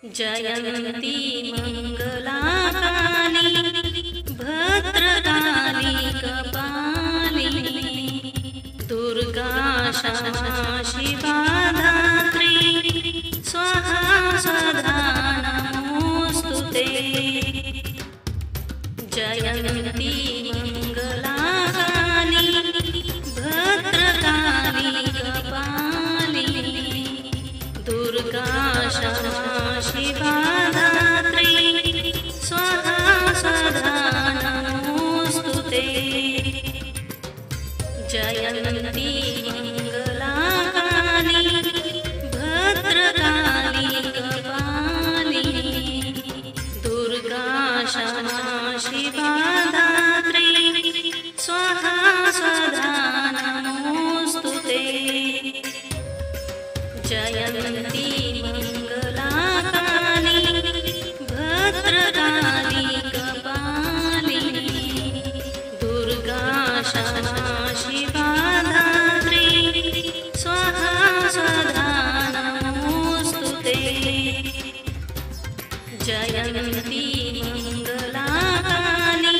जयन्ती मङ्गलाकाली भद्रकाली कपालिनी दुर्गा क्षमा शिवा धात्री स्वाहा स्वधा नमोऽस्तुते। जयन्ती मङ्गलाकाली भद्रकाली कपालिनी दुर्गा क्षमा शिवा धात्री स्वाहा स्वधा नमोऽस्तुते। जयन्ती मङ्गलाकाली भद्रकाली कपालिनी दुर्गा क्षमा शिवा धात्री स्वाहा स्वधा नमोऽस्तुते। जयन्ती मङ्गलाकाली भद्रकाली कपालिनी दुर्गा क्षमा शिवा धात्री स्वाहा स्वधा नमोऽस्तुते। जयन्ती मङ्गलाकाली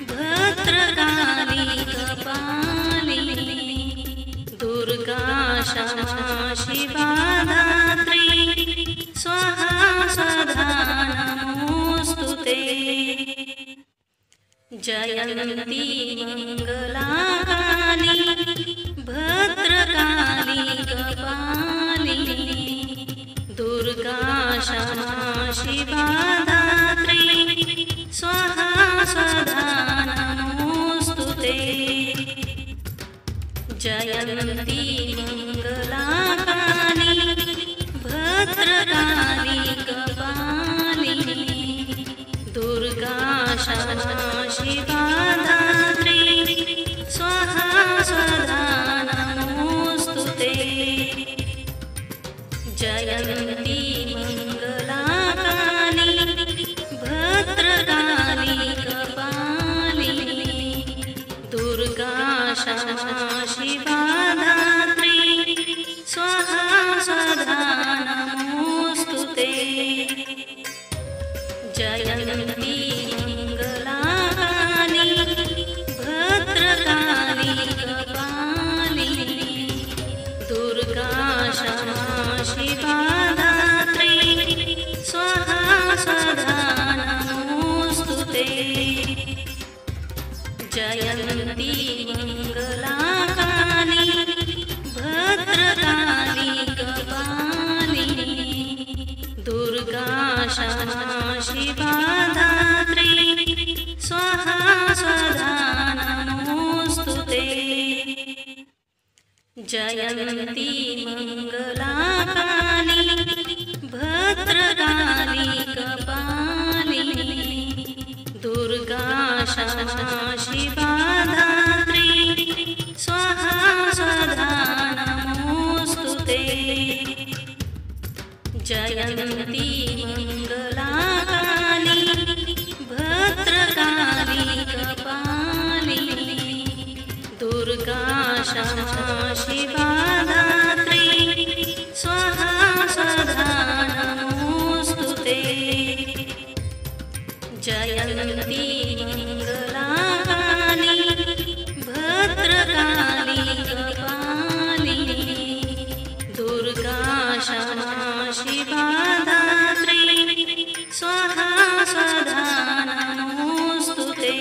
भद्रकाली कपालिनी दुर्गा क्षमा शिवा धात्री स्वाहा स्वधा नमोऽस्तुते। जयन्ती मङ्गलाकाली भद्रकाली कपालिनी दुर्गा क्षमा शिवा धात्री स्वाहा स्वधा नमोऽस्तुते। जयन्ती मङ्गलाकाली भद्रकाली कपालिनी दुर्गा क्षमा शिवा धात्री स्वाहा स्वधा नमोऽस्तुते। जयन्ती मङ्गलाकाली भद्रकाली कपालिनी दुर्गा क्षमा शिवा धात्री स्वाहा स्वधा नमोऽस्तुते। जयन्ती मङ्गलाकाली भद्रकाली कपालिनी दुर्गा क्षमा शिवा धात्री स्वाहा स्वधा नमोऽस्तुते। जयन्ती मङ्गलाकाली भद्रकाली कपालिनी दुर्गा क्षमा शिवा धात्री स्वाहा स्वधा नमोऽस्तुते। जयन्ती मङ्गलाकाली भद्रकाली कपालिनी दुर्गा क्षमा शिवा धात्री स्वाहा स्वधा नमोऽस्तुते। जयन्ती मङ्गलाकाली भद्रकाली कपालिनी दुर्गा क्षमा शिवा धात्री स्वाहा स्वधा नमोऽस्तुते। जयन्ती मङ्गलाकाली भद्रकाली कपालिनी दुर्गा क्षमा शिवा धात्री स्वाहा स्वधा नमोऽस्तुते।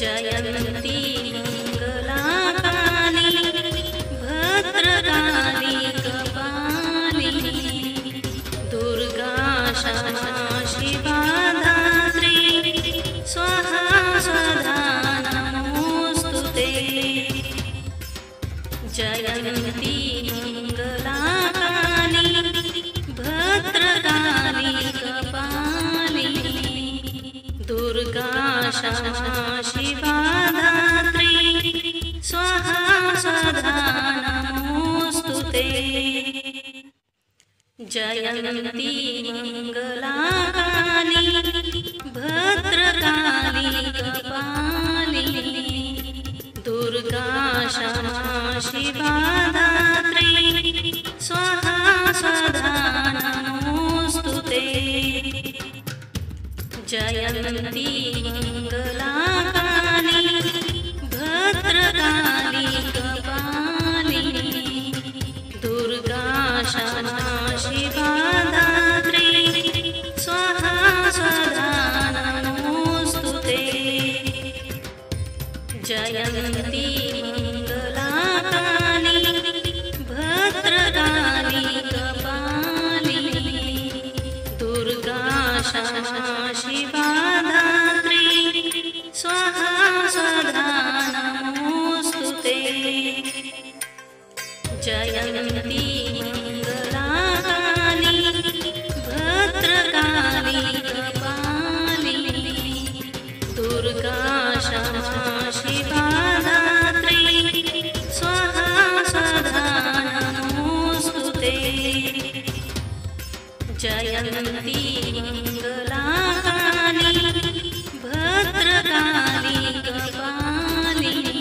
जयन्ती मङ्गलाकाली भद्रकाली कपालिनी दुर्गा क्षमा शिवा धात्री स्वाहा स्वधा नमोऽस्तुते। जयन्ती मङ्गलाकाली भद्रकाली कपालिनी दुर्गा क्षमा शिवा धात्री स्वाहा स्वधा नमोऽस्तुते। जयन्ती मङ्गलाकाली भद्रकाली कपालिनी दुर्गा क्षमा शिवा धात्री स्वाहा स्वधा जयन्ती मङ्गलाकाली भद्रकाली कपालिनी दुर्गा क्षमा शिवा धात्री स्वाहा स्वधा नमोऽस्तु ते। जयन्ती मङ्गलाकाली भद्रकाली कपालिनी दुर्गा क्षमा शिवा धात्री स्वाहा स्वधा नमोऽस्तु ते। जयन्ती मङ्गलाकाली भद्रकाली कपालिनी दुर्गा क्षमा शिवा धात्री स्वाहा स्वधा नमोऽस्तु ते। जयन्ती मङ्गलाकाली भद्रकाली कपालिनी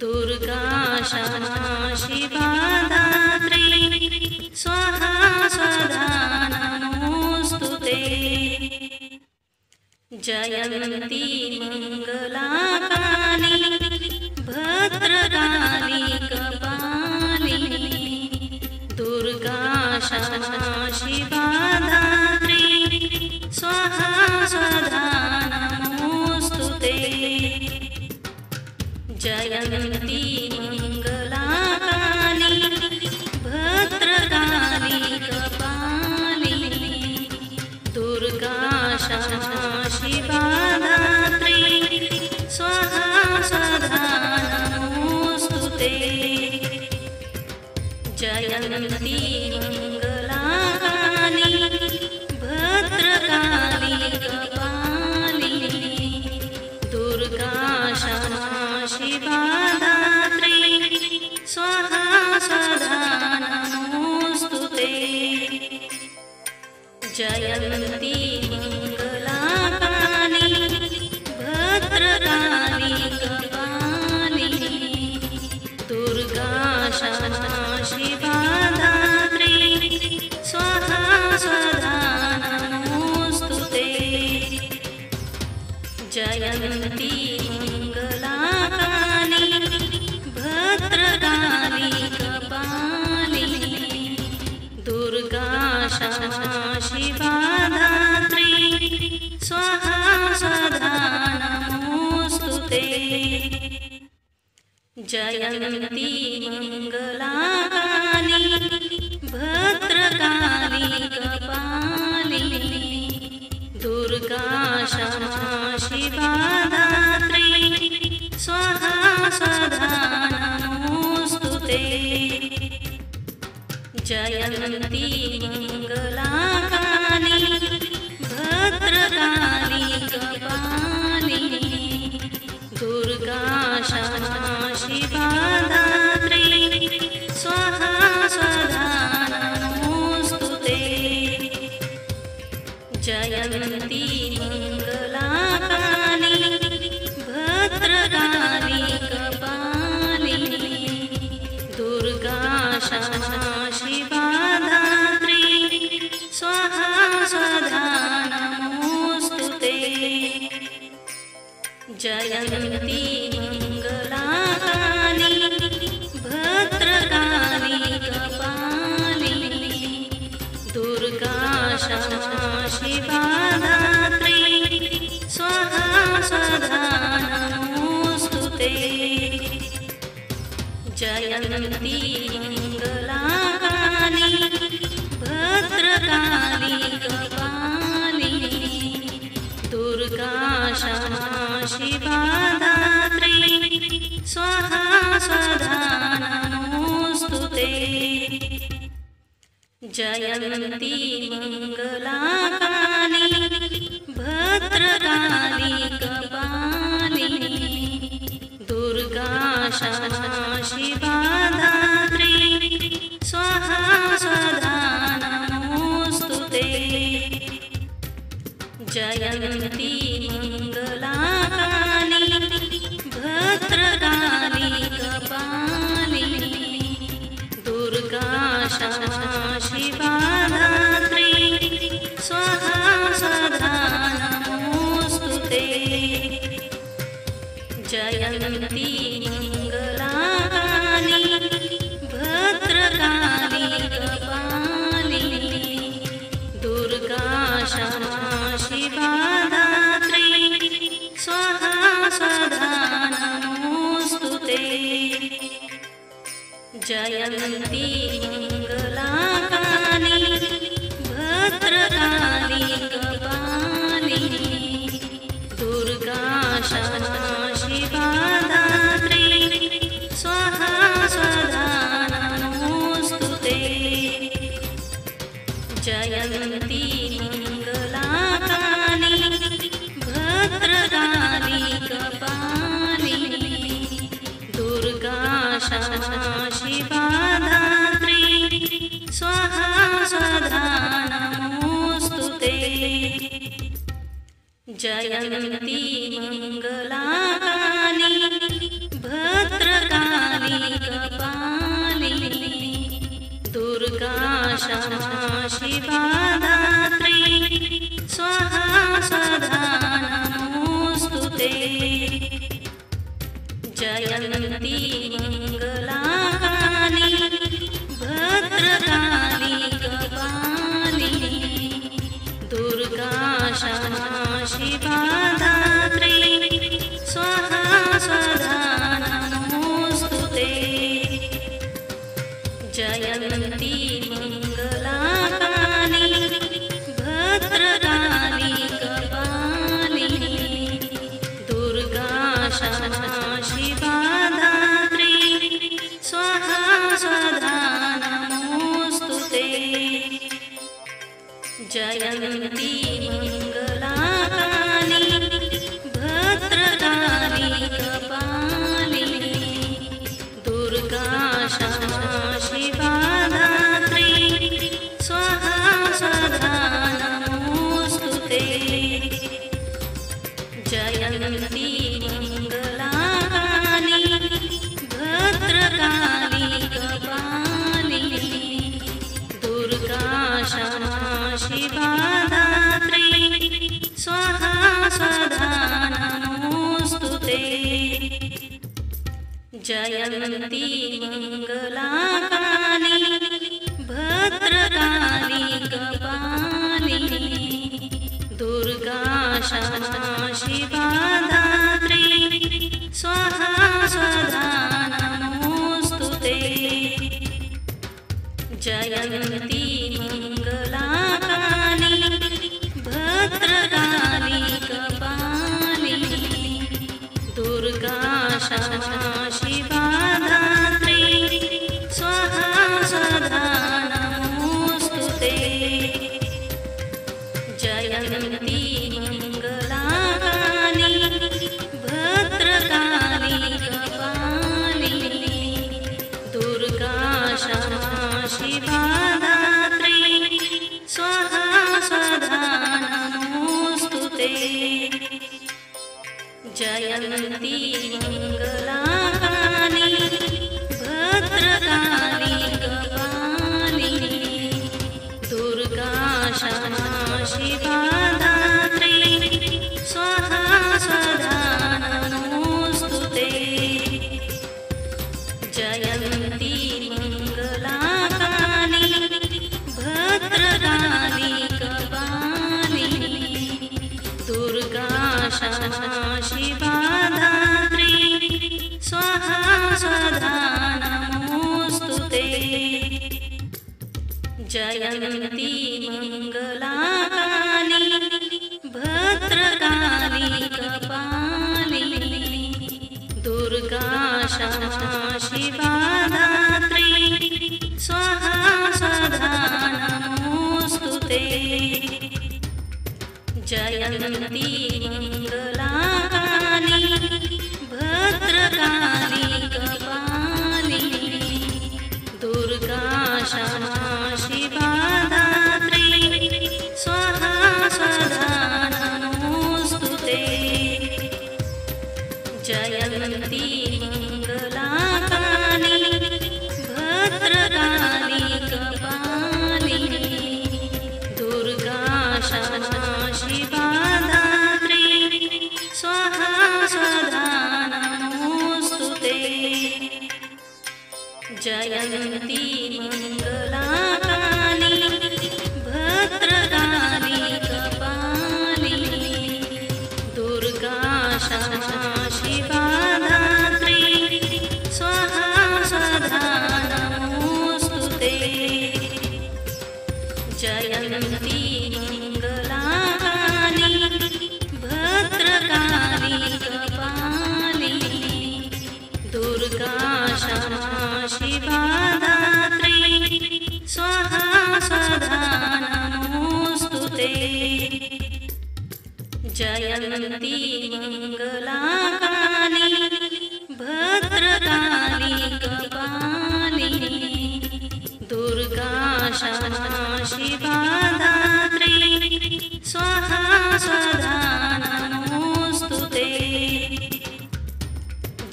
दुर्गा क्षमा शिवा धात्री स्वाहा स्वधा नमोऽस्तु ते। जयन्ती मङ्गलाकाली भद्रकाली कपालिनी दुर्गा क्षमा शिवा धात्री स्वाहा स्वधा नमोऽस्तु ते। जयन्ती मङ्गलाकाली भद्रकाली कपालिनी दुर्गा क्षमा शिवा धात्री स्वाहा स्वधा नमोऽस्तु ते। जयन्ती मङ्गलाकाली भद्रकाली कपालिनी दुर्गा क्षमा शिवा धात्री स्वाहा स्वधा नमोऽस्तु ते। जयन्ती मङ्गलाकाली भद्रकाली कपालिनी दुर्गा क्षमा शिवा धात्री स्वाहा स्वधा नमोऽस्तु ते। जयन्ती मङ्गलाकाली भद्रकाली कपालिनी दुर्गा क्षमा शिवा धात्री स्वाहा स्वधा नमोऽस्तु ते। जयन्ती मङ्गलाकाली भद्रकाली कपालिनी दुर्गा क्षमा शिवा धात्री स्वाहा स्वधा नमोऽस्तु ते। जयन्ती मङ्गलाकाली भद्रकाली कपालिनी दुर्गा क्षमा शिवा धात्री स्वाहा स्वधा नमोऽस्तु ते। जयन्ती मङ्गलाकाली भद्रकाली कपालिनी दुर्गा क्षमा शिवा धात्री स्वाहा स्वधा नमोऽस्तु ते। जयन्ती मङ्गलाकाली भद्रकाली कपालिनी दुर्गा क्षमा शिवा धात्री स्वाहा स्वधा नमोऽस्तु ते। जयन्ती मङ्गलाकाली भद्रकाली कपालिनी दुर्गा क्षमा शिवा धात्री स्वाहा स्वधा नमोऽस्तु ते। जयन्ती मङ्गलाकाली भद्रकाली कपालिनी दुर्गा क्षमा शिवा धात्री स्वाहा स्वधा नमोऽस्तु ते। जयन्ती मङ्गलाकाली भद्रकाली कपालिनी दुर्गा क्षमा शिवा धात्री स्वाहा स्वधा जयन्ती मङ्गलाकाली भद्रकाली कपालिनी दुर्गा क्षमा शिवा धात्री स्वाहा स्वधा नमोऽस्तुते। जयन्ती मङ्गलाकाली भद्रकाली कपालिनी दुर्गा क्षमा शिवा धात्री स्वाहा स्वधा नमोऽस्तुते। जयन्ती मङ्गलाकाली भद्रकाली कपालिनी दुर्गा क्षमा शिवा धात्री स्वाहा स्वधा नमोऽस्तुते। जयन्ती मङ्गलाकाली भद्रकाली कपालिनी दुर्गा क्षमा शिवा धात्री स्वाहा स्वधा नमोऽस्तुते। जयन्ती मङ्गलाकाली भद्रकाली कपालिनी दुर्गा क्षमा शिवा धात्री स्वाहा स्वधा नमोऽस्तुते। जयन्ती मङ्गलाकाली भद्रकाली कपालिनी दुर्गा क्षमा शिवा धात्री स्वाहा स्वधा नमोऽस्तुते। जयन्ती मङ्गलाकाली भद्रकाली कपालिनी दुर्गा क्षमा शिवा धात्री स्वाहा स्वधा नमोऽस्तुते। जयन्ती मङ्गलाकाली भद्रकाली कपालिनी दुर्गा क्षमा शिवा धात्री स्वाहा स्वधा नमोऽस्तुते। जयन्ती मङ्गलाकाली भद्रकाली कपालिनी दुर्गा क्षमा शिवा धात्री स्वाहा स्वधा नमोऽस्तुते। जयन्ती मङ्गलाकाली भद्रकाली कपालिनी दुर्गा क्षमा शिवा धात्री स्वाहा स्वधा नमोऽस्तुते। जयन्ती मङ्गलाकाली भद्रकाली कपालिनी दुर्गा क्षमा शिवा धात्री स्वाहा स्वधा नमोऽस्तुते। जयन्ती मङ्गलाकाली भद्रकाली कपालिनी दुर्गा क्षमा शिवा धात्री स्वाहा स्वधा नमोऽस्तुते। जयन्ती मङ्गलाकाली भद्रकाली कपालिनी दुर्गा क्षमा शिवा धात्री स्वाहा स्वधा नमोऽस्तुते। जयन्ती मङ्गलाकाली भद्रकाली कपालिनी दुर्गा क्षमा शिवा धात्री स्वाहा स्वधा नमोऽस्तुते। जयन्ती मङ्गलाकाली भद्रकाली कपालिनी दुर्गा क्षमा शिवा धात्री स्वाहा स्वधा नमोऽस्तुते। जयन्ती मङ्गलाकाली भद्रकाली कपालिनी दुर्गा क्षमा शिवा धात्री स्वाहा स्वधा नमोऽस्तुते। जयन्ती मङ्गलाकाली भद्रकाली कपालिनी दुर्गा क्षमा शिवा धात्री स्वाहा स्वधा नमोऽस्तुते। जयन्ती मङ्गलाकाली भद्रकाली कपालिनी दुर्गा क्षमा शिवा धात्री स्वाहा स्वधा नमोऽस्तुते।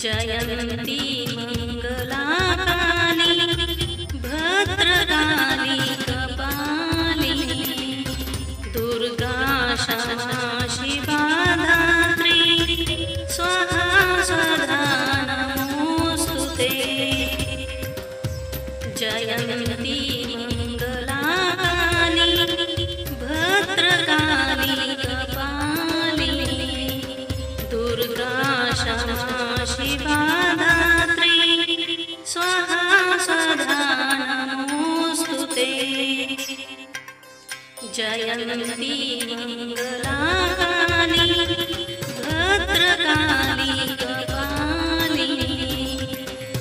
जयन्ती मङ्गलाकाली भद्रकाली कपालिनी दुर्गा क्षमा शिवा धात्री स्वाहा स्वधा नमोऽस्तुते। जयन्ती मङ्गलाकाली भद्रकाली कपालिनी दुर्गा क्षमा शिवा धात्री स्वाहा स्वधा नमोऽस्तुते। जयन्ती मङ्गलाकाली भद्रकाली कपालिनी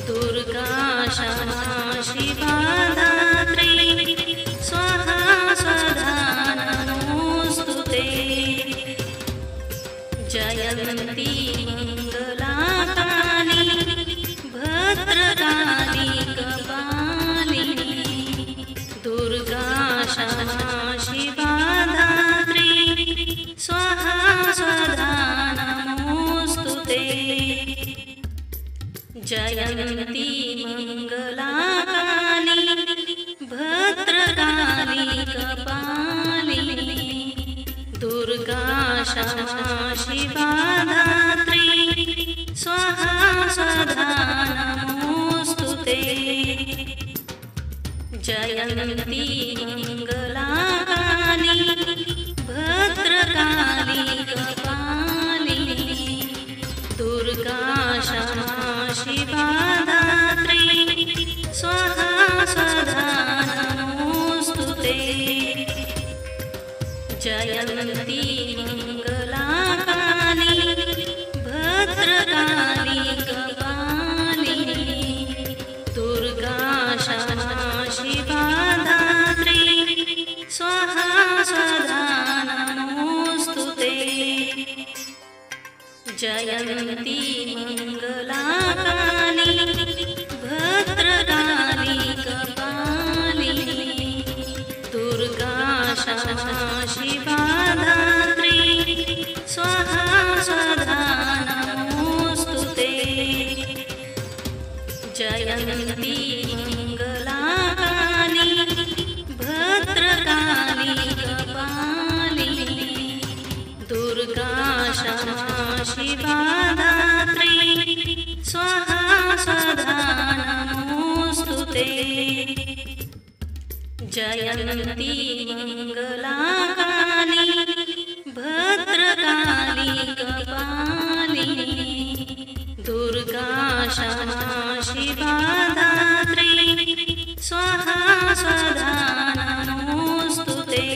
दुर्गा क्षमा शिवा धात्री स्वाहा स्वधा नमोऽस्तुते। जयन्ती मङ्गलाकाली भद्रकाली कपालिनी दुर्गा क्षमा शिवा धात्री स्वाहा स्वधा नमोऽस्तुते। जयन्ती मङ्गलाकाली भद्रकाली कपालिनी दुर्गा क्षमा शिवा धात्री स्वाहा स्वधा नमोऽस्तुते। जयन्ती मङ्गलाकाली भद्रकाली कपालिनी दुर्गा क्षमा शिवा धात्री स्वाहा स्वधा नमोऽस्तुते। जयन्ती मङ्गलाकाली भद्रकाली कपालिनी दुर्गा क्षमा शिवा धात्री स्वाहा स्वधा नमोऽस्तुते। जयन्ती मङ्गलाकाली भद्रकाली कपालिनी दुर्गा क्षमा शिवा धात्री स्वाहा स्वधा नमोऽस्तुते। जयन्ती मङ्गलाकाली भद्रकाली कपालिनी दुर्गा क्षमा शिवा धात्री स्वाहा स्वधा नमोऽस्तुते। जयन्ती मङ्गलाकाली भद्रकाली कपालिनी दुर्गा क्षमा शिवा धात्री स्वाहा स्वधा नमोऽस्तुते।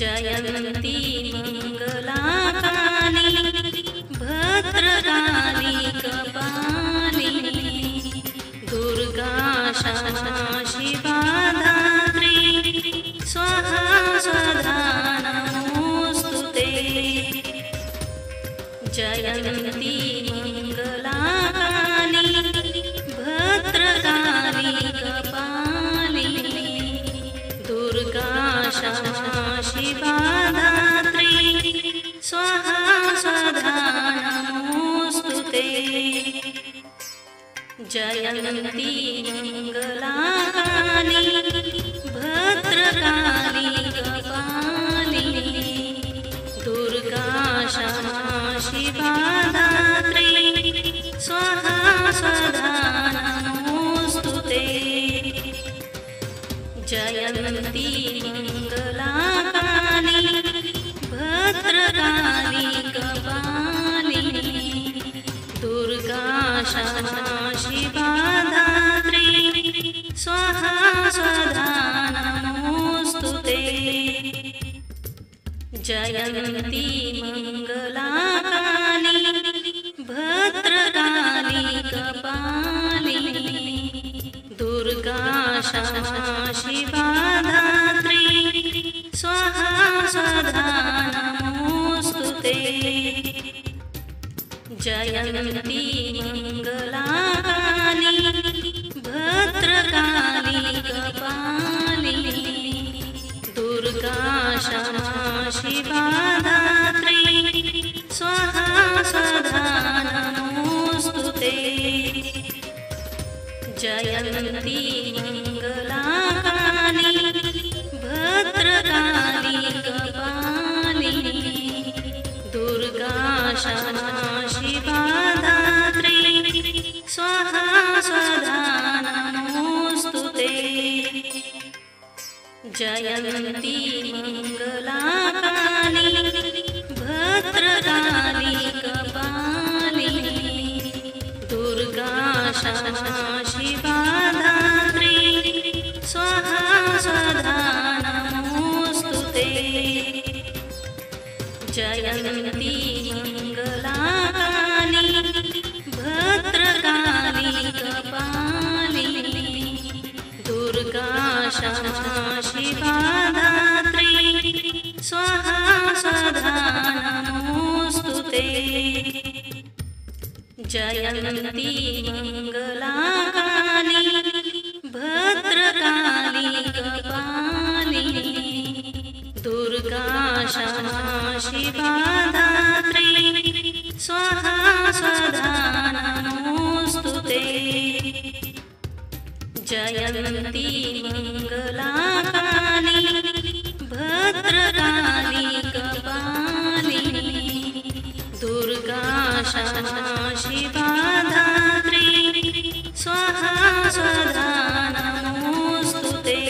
जयन्ती मङ्गलाकाली भद्रकाली कपालिनी दुर्गा क्षमा शिवा धात्री स्वाहा स्वधा नमोऽस्तुते। जयन्ती मङ्गलाकाली भद्रकाली कपालिनी दुर्गा क्षमा शिवा धात्री स्वाहा स्वधा नमोऽस्तुते। जयन्ती मङ्गलाकाली भद्रकाली कपालिनी दुर्गा क्षमा शिवा धात्री स्वाहा स्वधा नमोऽस्तुते। जयन्ती मङ्गलाकाली भद्रकाली कपालिनी दुर्गा क्षमा शिवा धात्री स्वाहा स्वधा जयन्ती मङ्गलाकाली भद्रकाली कपालिनी दुर्गा क्षमा शिवा धात्री स्वाहा स्वधा नमोऽस्तुते। जयन्ती मङ्गलाकाली भद्रकाली कपालिनी दुर्गा क्षमा शिवा धात्री स्वाहा स्वधा नमोऽस्तुते। जयन्ती मङ्गलाकाली भद्रकाली कपालिनी दुर्गा क्षमा शिवा धात्री स्वाहा स्वधा नमोऽस्तुते। जयन्ती मङ्गलाकाली भद्रकाली कपालिनी दुर्गा क्षमा शिवा धात्री स्वाहा स्वधा नमोऽस्तुते। जयन्ती मङ्गलाकाली भद्रकाली कपालिनी दुर्गा क्षमा शिवा धात्री स्वाहा स्वधा नमोऽस्तुते। जयन्ती मङ्गलाकाली भद्रकाली कपालिनी दुर्गा क्षमा शिवा धात्री स्वाहा स्वधा नमोऽस्तुते। जयन्ती मङ्गलाकाली भद्रकाली कपालिनी दुर्गा क्षमा शिवा धात्री स्वाहा स्वधा नमोऽस्तुते।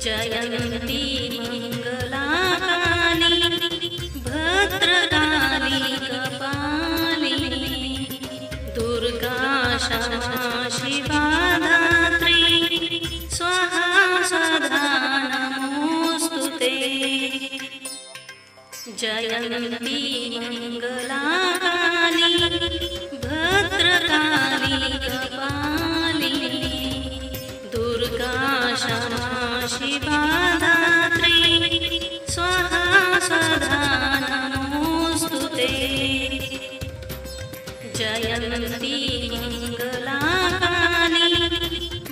जयन्ती मङ्गलाकाली भद्रकाली कपालिनी दुर्गा क्षमा शिवा धात्री स्वाहा स्वधा नमोऽस्तुते। जयन्ती मङ्गलाकाली भद्रकाली कपालिनी दुर्गा क्षमा शिवा धात्री स्वाहा स्वधा नमोऽस्तुते। जयन्ती मङ्गलाकाली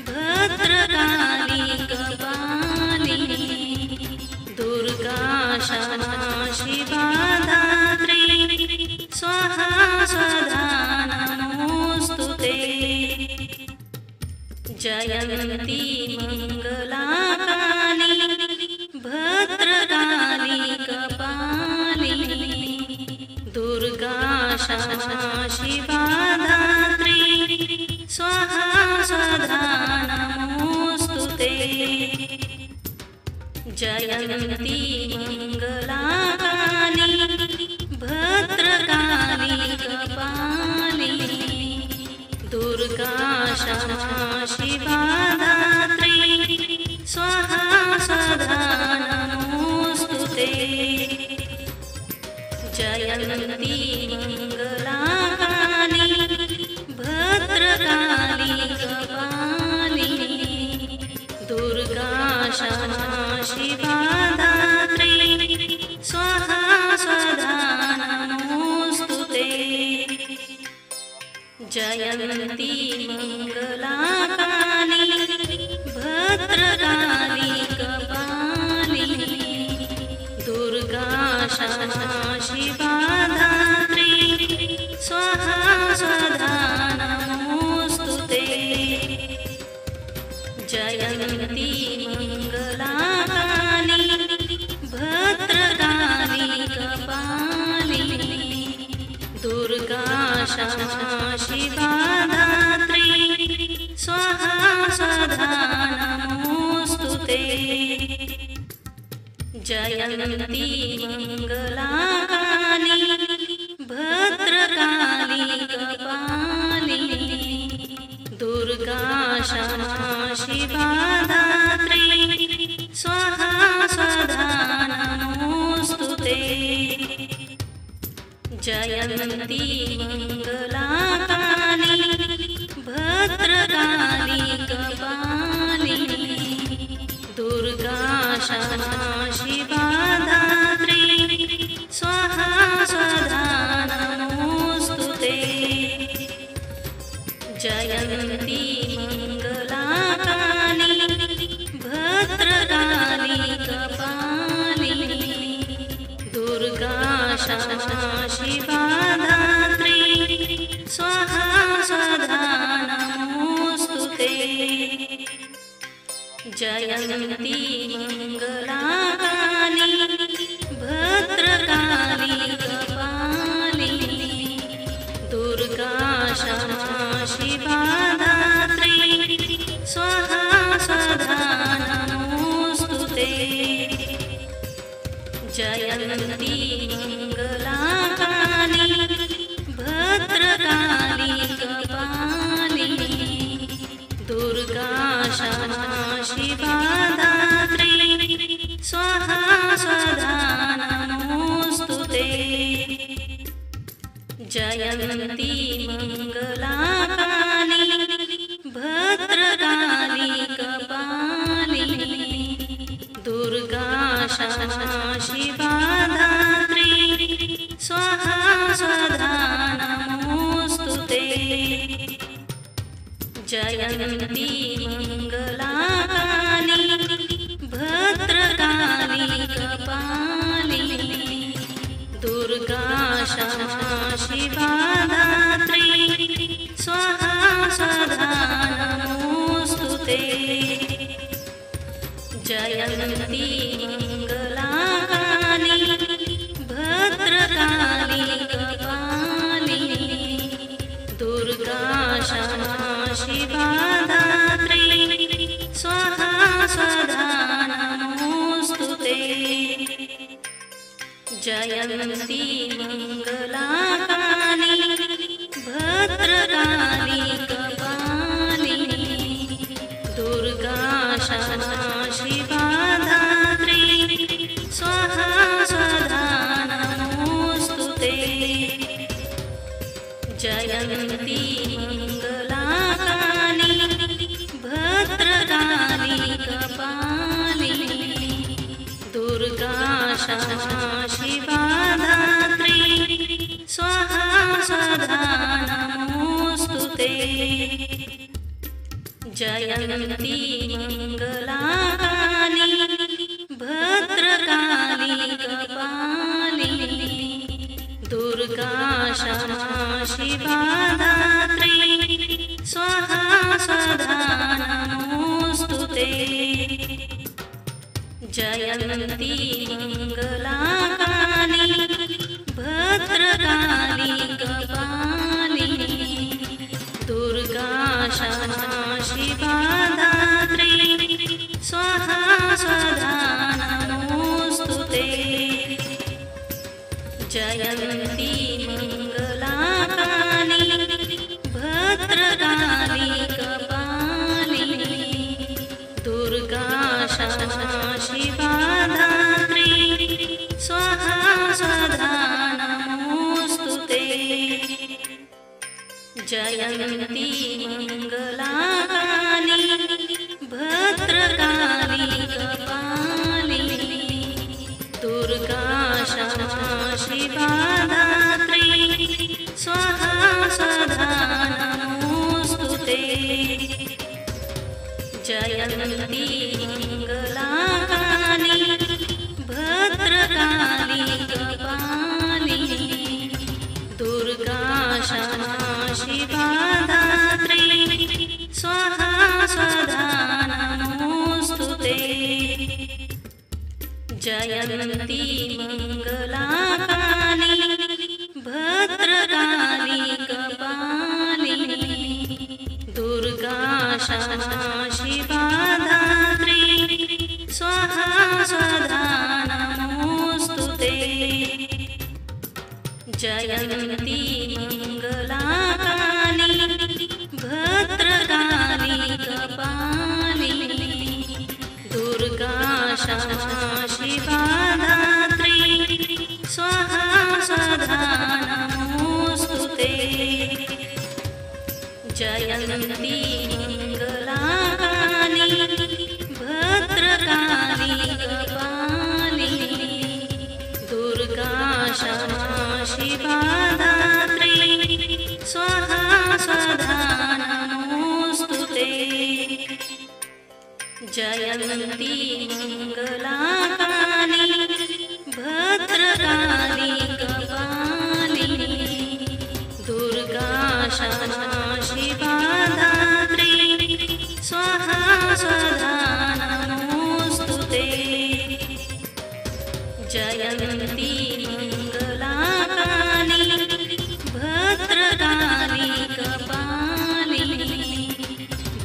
भद्रकाली कपालिनी दुर्गा क्षमा शिवा धात्री स्वाहा स्वधा नमोऽस्तुते। जयन्ती मङ्गलाकाली भद्रकाली कपालिनी दुर्गा क्षमा शिवा धात्री स्वाहा स्वधा नमोऽस्तुते। जयन्ती मङ्गलाकाली भद्रकाली कपालिनी दुर्गा क्षमा शिवा धात्री स्वाहा स्वधा नमोऽस्तुते। जयन्ती मङ्गलाकाली भद्रकाली कपालिनी दुर्गा क्षमा शिवा धात्री स्वाहा स्वधा नमोऽस्तुते। जयन्ती मङ्गलाकाली भद्रकाली कपालिनी दुर्गा क्षमा शिवा धात्री स्वाहा स्वधा नमोऽस्तुते। जयन्ती मङ्गलाकाली भद्रकाली कपालिनी दुर्गा क्षमा शिवा धात्री स्वाहा स्वधा नमोऽस्तुते। जयन्ती मङ्गलाकाली भद्रकाली कपालिनी दुर्गा क्षमा शिवा धात्री स्वाहा स्वधा जयन्ती मङ्गलाकाली भद्रकाली कपालिनी दुर्गा क्षमा शिवा धात्री स्वाहा स्वधा नमोऽस्तु ते। जयन्ती मङ्गलाकाली भद्रकाली कपालिनी दुर्गा क्षमा शिवा धात्री स्वाहा स्वधा नमोऽस्तु ते। जयन्ती मङ्गलाकाली भद्रकाली कपालिनी दुर्गा क्षमा शिवा धात्री स्वाहा स्वधा नमोऽस्तु ते। जयन्ती मङ्गलाकाली भद्रकाली कपालिनी दुर्गा क्षमा शिवा धात्री स्वाहा स्वधा नमोऽस्तु ते। जयन्ती मङ्गलाकाली भद्रकाली कपालिनी दुर्गा क्षमा शिवा धात्री स्वाहा स्वधा नमोऽस्तु ते। जयन्ती मङ्गलाकाली भद्रकाली कपालिनी दुर्गा क्षमा शिवा धात्री स्वाहा स्वधा नमोऽस्तु ते। जयन्ती मङ्गलाकाली भद्रकाली कपालिनी दुर्गा क्षमा शिवा धात्री स्वाहा स्वधा नमोऽस्तु ते। जयन्ती मङ्गलाकाली भद्रकाली कपालिनी दुर्गा क्षमा शिवा धात्री स्वाहा स्वधा नमोऽस्तु ते। जयन्ती मङ्गलाकाली भद्रकाली कपालिनी दुर्गा क्षमा शिवा धात्री स्वाहा स्वधा नमोऽस्तु ते। जयन्ती मङ्गलाकाली भद्रकाली कपालिनी दुर्गा क्षमा शिवा धात्री स्वाहा स्वधा नमोऽस्तु ते। जयन्ती मङ्गलाकाली भद्रकाली कपालिनी दुर्गा क्षमा शिवा धात्री स्वाहा स्वधा नमोऽस्तु ते। जयन्ती मङ्गलाकाली भद्रकाली कपालिनी दुर्गा क्षमा शिवा धात्री स्वाहा स्वधा नमोऽस्तु ते। जयन्ती मङ्गलाकाली भद्रकाली कपालिनी दुर्गा क्षमा शिवा धात्री स्वाहा स्वधा नमोऽस्तु ते। जयन्ती मङ्गलाकाली भद्रकाली कपालिनी दुर्गा क्षमा शिवा धात्री स्वाहा स्वधा नमोऽस्तु ते। जयन्ती मङ्गलाकाली भद्रकाली कपालिनी दुर्गा क्षमा शिवा धात्री स्वाहा स्वधा नमोऽस्तु ते। जयन्ती मङ्गलाकाली भद्रकाली कपालिनी दुर्गा क्षमा शिवा धात्री स्वाहा स्वधा जयन्ती मङ्गलाकाली भद्रकाली कपालिनी दुर्गा क्षमा शिवा धात्री स्वाहा स्वधा नमोऽस्तुते। जयन्ती मङ्गलाकाली भद्रकाली कपालिनी दुर्गा क्षमा शिवा धात्री स्वाहा स्वधा नमोऽस्तुते। जयन्ती मङ्गलाकाली भद्रकाली कपालिनी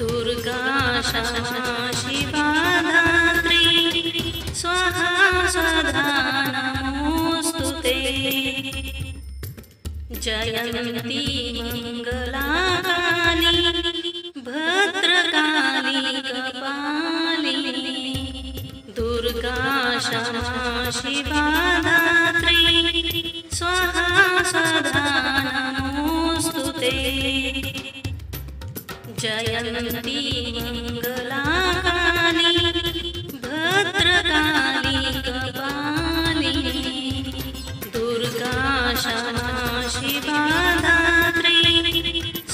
दुर्गा क्षमा शिवा धात्री स्वाहा स्वधा नमोऽस्तुते। जयन्ती मङ्गलाकाली भद्रकाली कपालिनी दुर्गा क्षमा शिवा धात्री स्वाहा स्वधा नमोऽस्तुते। जयन्ती मङ्गलाकाली भद्रकाली कपालिनी दुर्गा क्षमा शिवा धात्री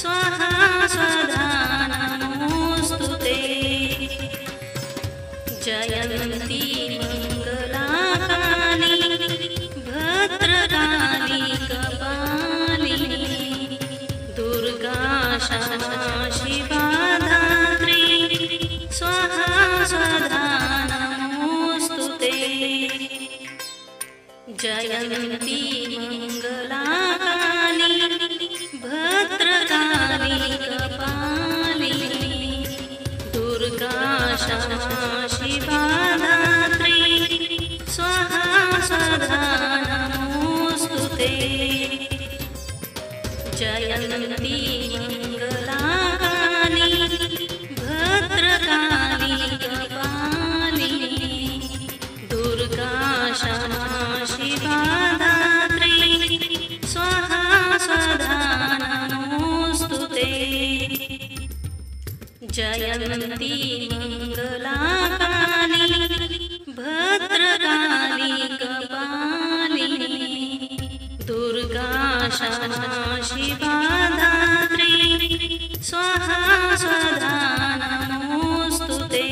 स्वाहा स्वधा नमोऽस्तुते। जयन्ती मङ्गलाकाली भद्रकाली कपालिनी दुर्गा क्षमा शिवा धात्री स्वाहा स्वधा नमोऽस्तुते। जयन्ती मङ्गलाकाली भद्रकाली कपालिनी दुर्गा क्षमा शिवा धात्री स्वाहा स्वधा नमोऽस्तुते। जयन्ती मङ्गलाकाली भद्रकाली कपालिनी दुर्गा क्षमा शिवा धात्री स्वाहा स्वधा नमोऽस्तुते। जयन्ती मङ्गलाकाली भद्रकाली कपालिनी दुर्गा क्षमा शिवा धात्री स्वाहा स्वधा नमोऽस्तुते।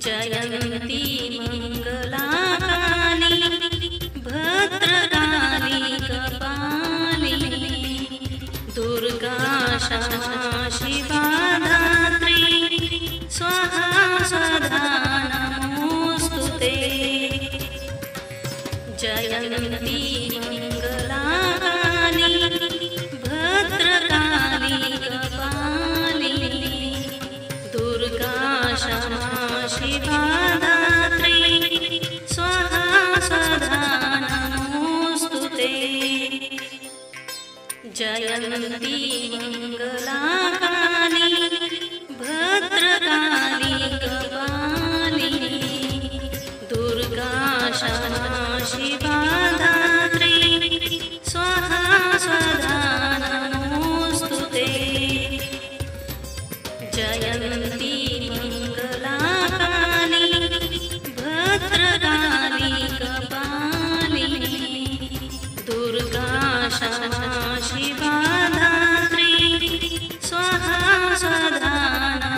जयन्ती मङ्गलाकाली भद्रकाली कपालिनी दुर्गा क्षमा शिवा धात्री स्वाहा स्वधा नमोऽस्तुते। जयन्ती मङ्गलाकाली भद्रकाली कपालिनी दुर्गा क्षमा शिवा धात्री स्वाहा स्वधा नमोऽस्तुते। जयन्ती मङ्गलाकाली भद्रकाली कपालिनी दुर्गा क्षमा शिवा धात्री स्वाहा स्वधा नमोऽस्तुते। जयन्ती मङ्गलाकाली भद्रकाली कपालिनी दुर्गा क्षमा शिवा धात्री स्वाहा स्वधा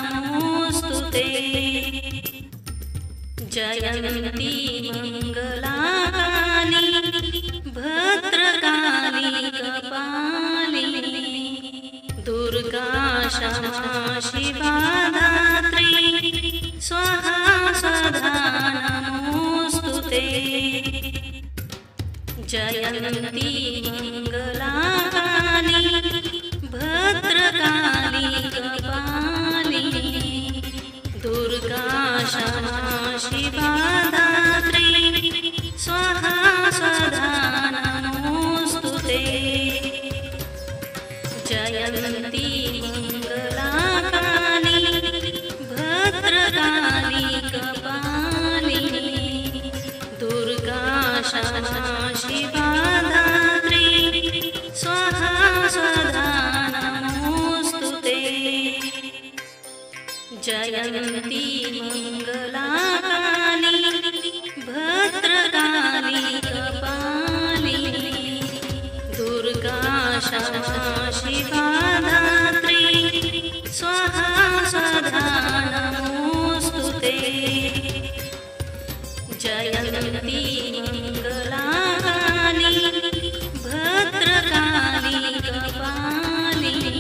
नमोऽस्तुते। जयन्ती मङ्गलाकाली भद्रकाली कपालिनी दुर्गा क्षमा शिवा धात्री स्वाहा स्वधा नमोऽस्तुते। जयन्ती मङ्गलाकाली भद्रकाली कपालिनी दुर्गा क्षमा शिवा धात्री स्वाहा स्वधा नमोऽस्तुते। जयन्ती मङ्गलाकाली भद्रकाली कपालिनी दुर्गा क्षमा शिवा धात्री स्वाहा स्वधा नमोऽस्तुते। जयन्ती मङ्गलाकाली भद्रकाली कपालिनी दुर्गा क्षमा शिवा धात्री स्वाहा स्वधा नमोऽस्तुते। जयन्ती मङ्गलाकाली भद्रकाली कपालिनी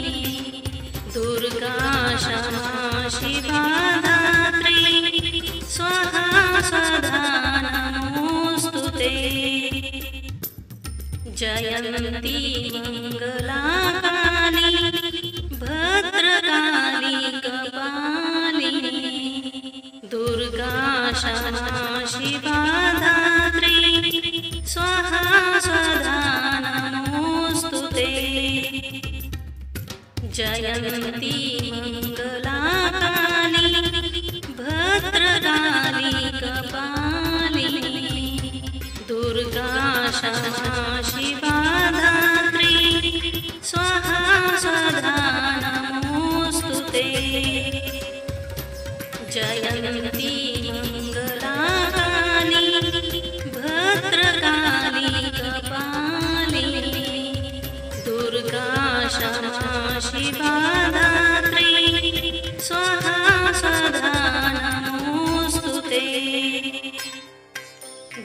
दुर्गा क्षमा शिवा धात्री स्वाहा स्वधा नमोऽस्तुते। जयन्ती मङ्गलाकाली भद्रकाली कपालिनी दुर्गा क्षमा शिवा धात्री स्वाहा स्वधा नमोऽस्तुते। जयन्ती मङ्गलाकाली भद्रकाली कपालिनी दुर्गा क्षमा शिवा धात्री स्वाहा स्वधा नमोऽस्तुते। जयन्ती मङ्गलाकाली भद्रकाली कपालिनी दुर्गा क्षमा शिवा धात्री स्वाहा स्वधा नमोऽस्तुते।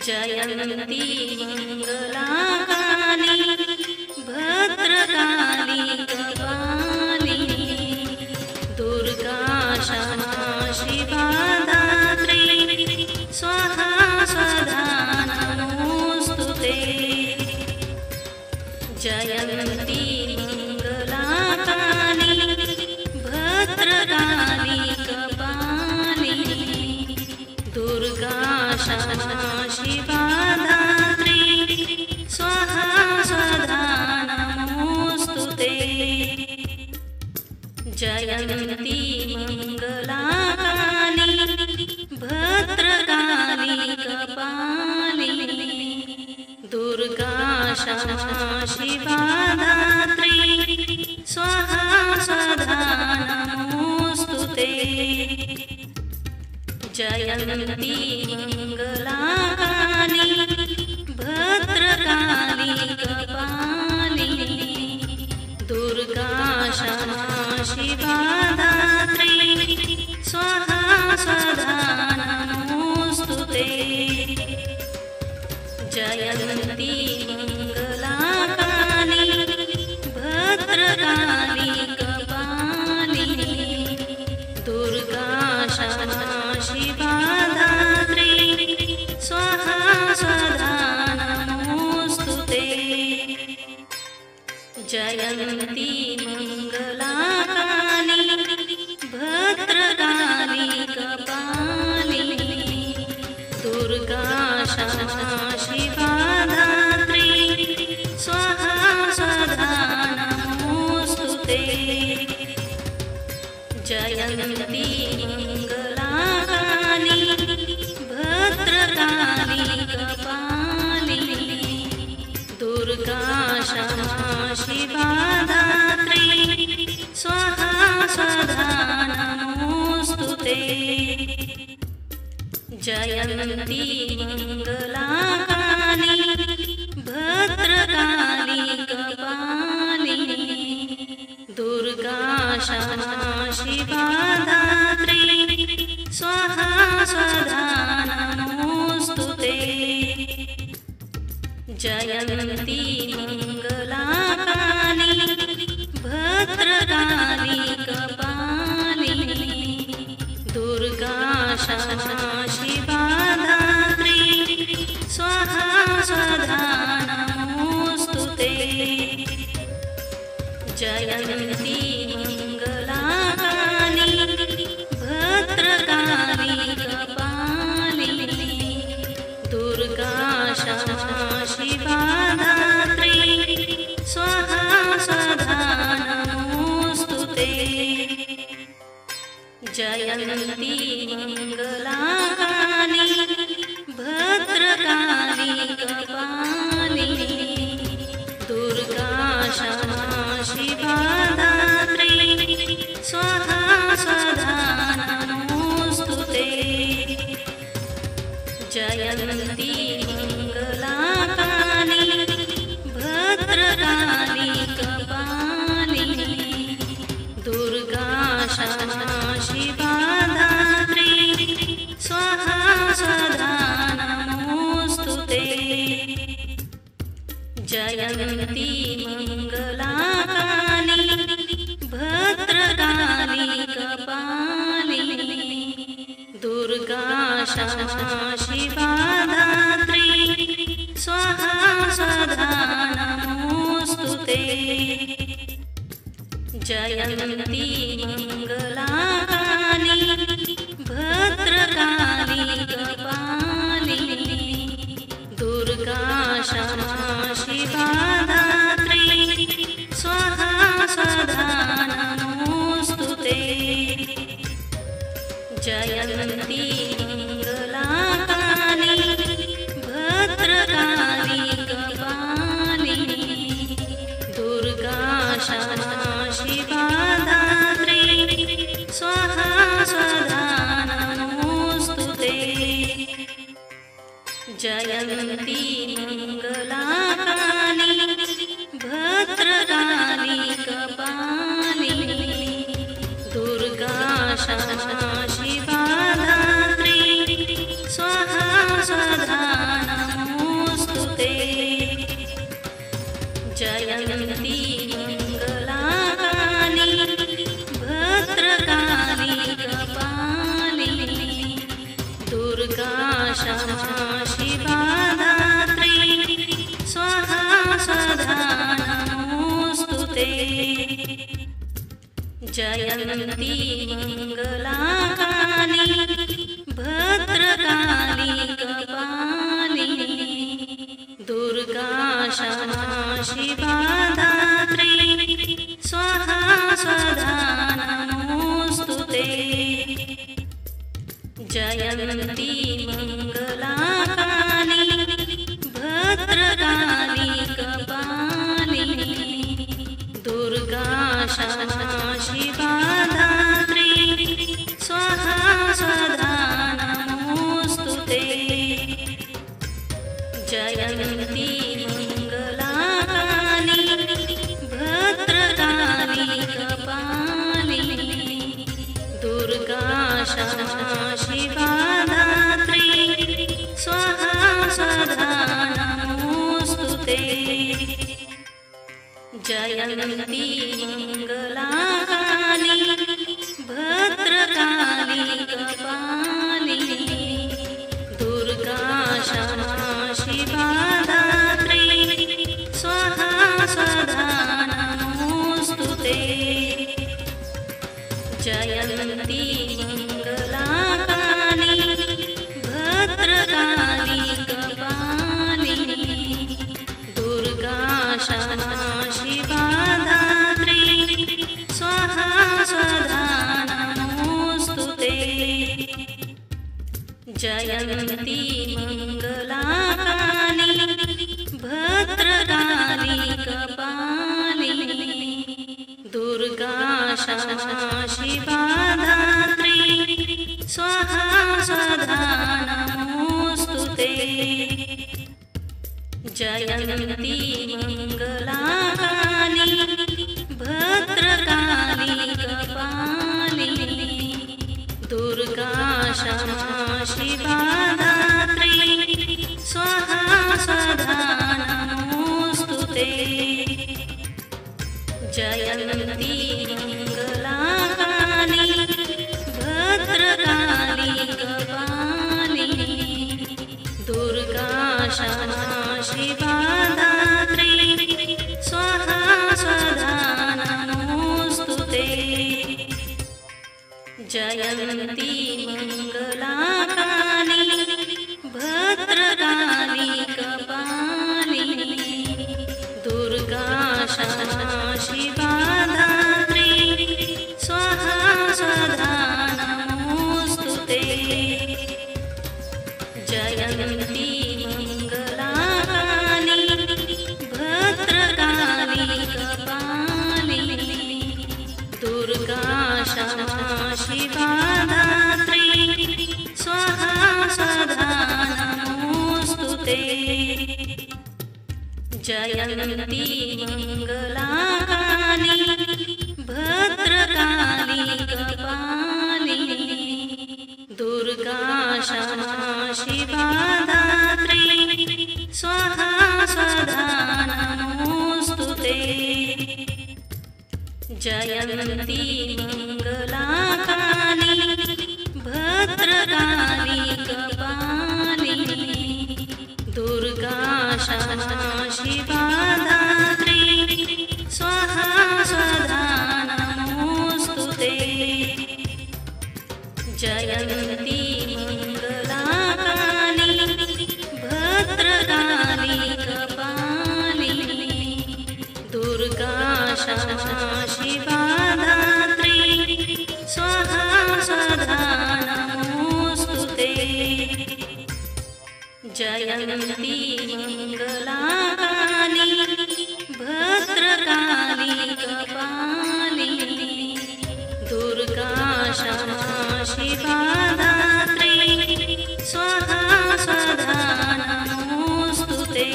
जयन्ती मङ्गलाकाली भद्रकाली कपालिनी दुर्गा क्षमा शिवा धात्री स्वाहा स्वधा नमोऽस्तुते। जयन्ती मङ्गलाकाली भद्रकाली कपालिनी दुर्गा क्षमा शिवा धात्री स्वाहा स्वधा नमोऽस्तुते। जयन्ती मङ्गलाकाली भद्रकाली कपालिनी दुर्गा क्षमा शिवा धात्री स्वाहा स्वधा नमोऽस्तुते। जयन्ती मङ्गलाकाली भद्रकाली कपालिनी दुर्गा क्षमा शिवा धात्री स्वाहा स्वधा नमोऽस्तुते। जयन्ती मङ्गलाकाली भद्रकाली कपालिनी दुर्गा क्षमा शिवा धात्री स्वाहा स्वधा नमोऽस्तुते। जयन्ती मङ्गलाकाली भद्रकाली कपालिनी दुर्गा क्षमा शिवा धात्री स्वाहा स्वधा नमोऽस्तुते। जयन्ती मङ्गलाकाली भद्रकाली कपालिनी दुर्गा क्षमा शिवा धात्री स्वाहा स्वधा नमोऽस्तुते। जयन्ती मङ्गलाकाली भद्रकाली कपालिनी दुर्गा क्षमा शिवा धात्री स्वाहा स्वधा नमोऽस्तुते। जयन्ती मङ्गलाकाली भद्रकाली कपालिनी दुर्गा क्षमा शिवा धात्री स्वाहा स्वधा नमोऽस्तुते। जयन्ती मङ्गलाकाली भद्रकाली कपालिनी दुर्गा क्षमा शिवा धात्री स्वाहा स्वधा नमोऽस्तुते। जयन्ती मङ्गलाकाली भद्रकाली कपालिनी दुर्गा क्षमा शिवा धात्री स्वाहा स्वधा जयन्ती मङ्गलाकाली भद्रकाली कपालिनी दुर्गा क्षमा शिवा धात्री स्वाहा स्वधा नमोऽस्तु ते। जयन्ती मङ्गलाकाली भद्रकाली कपालिनी दुर्गा क्षमा शिवा धात्री स्वाहा स्वधा नमोऽस्तु ते। जयन्ती मङ्गलाकाली भद्रकाली कपालिनी दुर्गा क्षमा शिवा धात्री स्वाहा स्वधा नमोऽस्तु ते। जयन्ती मङ्गलाकाली भद्रकाली कपालिनी दुर्गा क्षमा शिवा धात्री स्वाहा स्वधा नमोऽस्तु ते। जयन्ती मङ्गलाकाली भद्रकाली कपालिनी दुर्गा क्षमा शिवा धात्री स्वाहा स्वधा नमोऽस्तु ते। जयन्ती मङ्गलाकाली भद्रकाली कपालिनी दुर्गा क्षमा शिवा धात्री स्वाहा स्वधा नमोऽस्तु ते। जयन्ती मङ्गलाकाली भद्रकाली कपालिनी दुर्गा क्षमा शिवा धात्री स्वाहा स्वधा नमोऽस्तु ते। जयन्ती मङ्गलाकाली भद्रकाली कपालिनी दुर्गा क्षमा शिवा धात्री स्वाहा स्वधा नमोऽस्तु ते। जयन्ती मङ्गलाकाली भद्रकाली कपालिनी दुर्गा क्षमा शिवा धात्री स्वाहा स्वधा नमोऽस्तु ते। जयन्ती मङ्गलाकाली भद्रकाली कपालिनी दुर्गा क्षमा शिवा धात्री स्वाहा स्वधा नमोऽस्तु ते। जयन्ती मङ्गलाकाली भद्रकाली कपालिनी दुर्गा क्षमा शिवा धात्री स्वाहा स्वधा नमोऽस्तु ते। जयन्ती मङ्गलाकाली भद्रकाली कपालिनी दुर्गा क्षमा शिवा धात्री स्वाहा स्वधा नमोऽस्तु ते। जयन्ती मङ्गलाकाली भद्रकाली कपालिनी दुर्गा क्षमा शिवा धात्री स्वाहा स्वधा नमोऽस्तु ते। जयन्ती मङ्गलाकाली भद्रकाली कपालिनी दुर्गा क्षमा शिवा धात्री स्वाहा स्वधा नमोऽस्तु ते। जयन्ती मङ्गलाकाली भद्रकाली कपालिनी दुर्गा क्षमा शिवा धात्री स्वाहा स्वधा नमोऽस्तु ते। जयन्ती मङ्गलाकाली भद्रकाली कपालिनी दुर्गा क्षमा शिवा धात्री स्वाहा स्वधा जयन्ती मङ्गलाकाली भद्रकाली कपालिनी दुर्गा क्षमा शिवा धात्री स्वाहा स्वधा नमोऽस्तु ते। जयन्ती मङ्गलाकाली भद्रकाली कपालिनी दुर्गा क्षमा शिवा धात्री स्वाहा स्वधा नमोऽस्तु ते। जयन्ती मङ्गलाकाली भद्रकाली कपालिनी दुर्गा क्षमा शिवा धात्री स्वाहा स्वधा नमोऽस्तु ते। जयन्ती मङ्गलाकाली भद्रकाली कपालिनी दुर्गा क्षमा शिवा धात्री स्वाहा स्वधा नमोऽस्तु ते।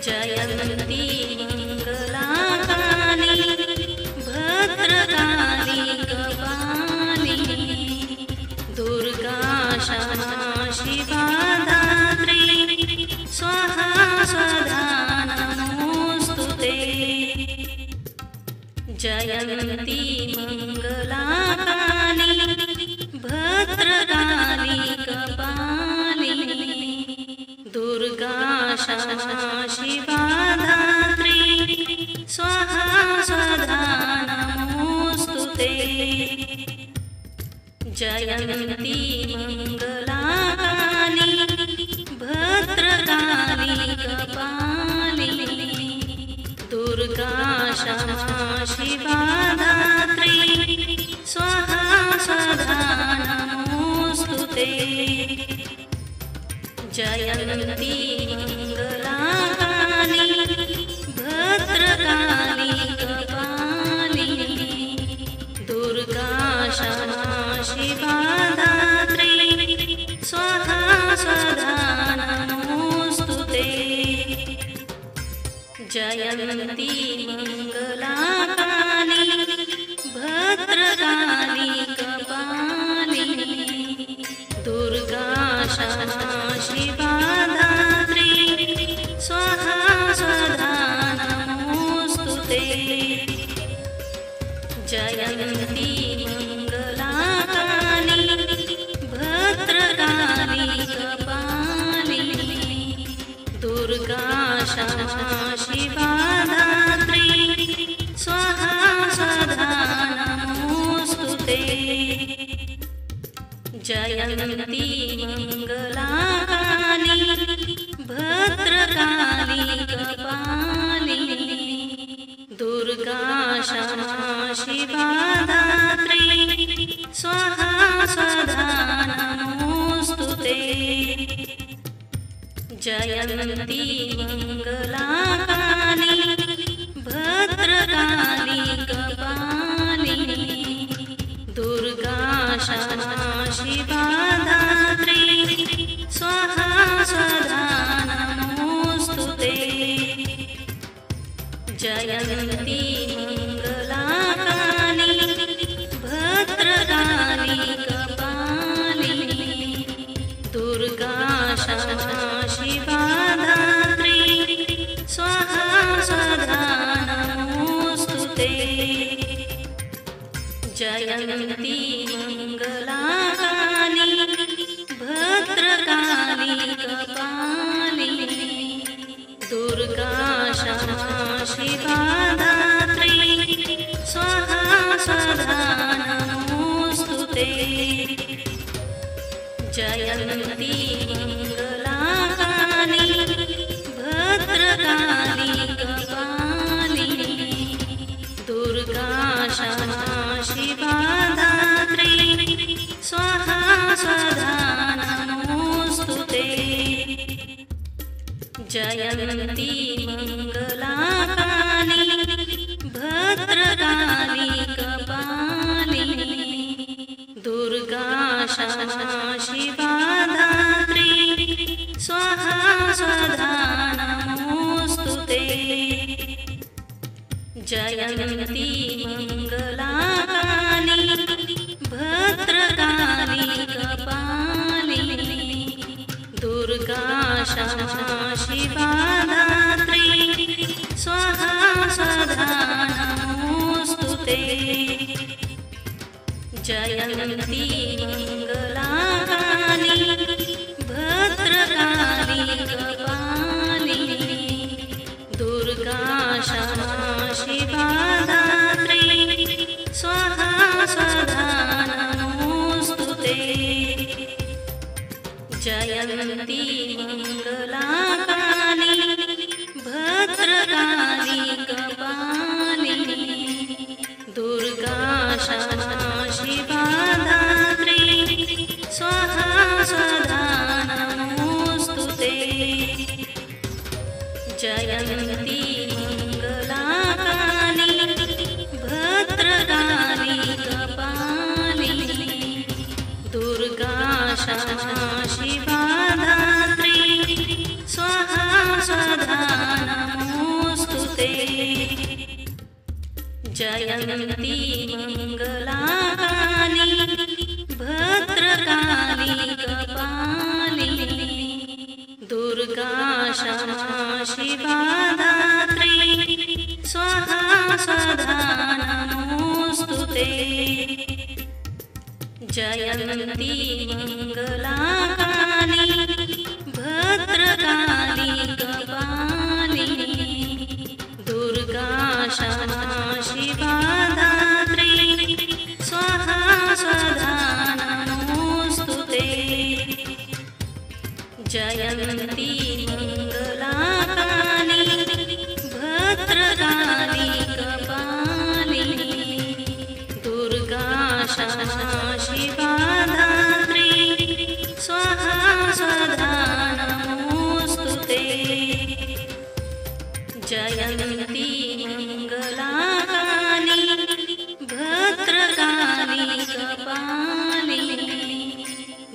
जयन्ती मङ्गलाकाली भद्रकाली कपालिनी दुर्गा क्षमा शिवा धात्री स्वाहा स्वधा नमोऽस्तु ते। जयन्ती मङ्गलाकाली भद्रकाली कपालिनी दुर्गा क्षमा शिवा धात्री स्वाहा स्वधा नमोऽस्तु ते। जयन्ती मङ्गलाकाली भद्रकाली कपालिनी दुर्गा क्षमा शिवा धात्री स्वाहा स्वधा नमोऽस्तु ते। जयन्ती मङ्गलाकाली भद्रकाली कपालिनी दुर्गा क्षमा शिवा धात्री स्वाहा स्वधा नमोऽस्तु ते। जयन्ती मङ्गलाकाली भद्रकाली कपालिनी दुर्गा क्षमा शिवा धात्री स्वाहा स्वधा नमोऽस्तु ते। जयन्ती मङ्गलाकाली भद्रकाली कपालिनी दुर्गा क्षमा शिवा धात्री स्वाहा स्वधा नमोऽस्तु ते। जयन्ती मङ्गलाकाली भद्रकाली कपालिनी दुर्गा क्षमा शिवा धात्री स्वाहा स्वधा नमोऽस्तु ते। जयन्ती मङ्गलाकाली भद्रकाली कपालिनी दुर्गा क्षमा शिवा धात्री स्वाहा स्वधा नमोऽस्तु ते। जयन्ती मङ्गलाकाली भद्रकाली कपालिनी दुर्गा क्षमा शिवा धात्री स्वाहा स्वधा नमोऽस्तु ते। जयन्ती मङ्गलाकाली भद्रकाली कपालिनी दुर्गा क्षमा शिवा धात्री स्वाहा स्वधा नमोऽस्तु ते। जयन्ती मङ्गलाकाली भद्रकाली कपालिनी दुर्गा क्षमा शिवा धात्री स्वाहा स्वधा नमोऽस्तु ते। जयन्ती मङ्गलाकाली भद्रकाली कपालिनी दुर्गा क्षमा शिवा धात्री जयन्ती मङ्गलाकाली भद्रकाली कपालिनी दुर्गा क्षमा शिवा धात्री स्वाहा स्वधा नमोऽस्तुते। जयन्ती मङ्गलाकाली भद्रकाली कपालिनी दुर्गा क्षमा शिवा धात्री स्वाहा स्वधा नमोऽस्तुते। जयन्ती मङ्गलाकाली भद्रकाली कपालिनी दुर्गा क्षमा शिवा धात्री स्वाहा स्वधा नमोऽस्तुते। जयन्ती मङ्गलाकाली भद्रकाली कपालिनी दुर्गा क्षमा शिवा धात्री स्वाहा स्वधा नमोऽस्तुते। जयन्ती मङ्गलाकाली भद्रकाली कपालिनी दुर्गा क्षमा शिवा धात्री स्वाहा स्वधा नमोऽस्तुते। जयन्ती मङ्गलाकाली भद्रकाली कपालिनी दुर्गा क्षमा शिवा धात्री स्वाहा स्वधा नमोऽस्तुते। जयन्ती मङ्गलाकाली भद्रकाली कपालिनी दुर्गा क्षमा शिवा धात्री स्वाहा स्वधा नमोऽस्तुते। जयन्ती मङ्गलाकाली भद्रकाली कपालिनी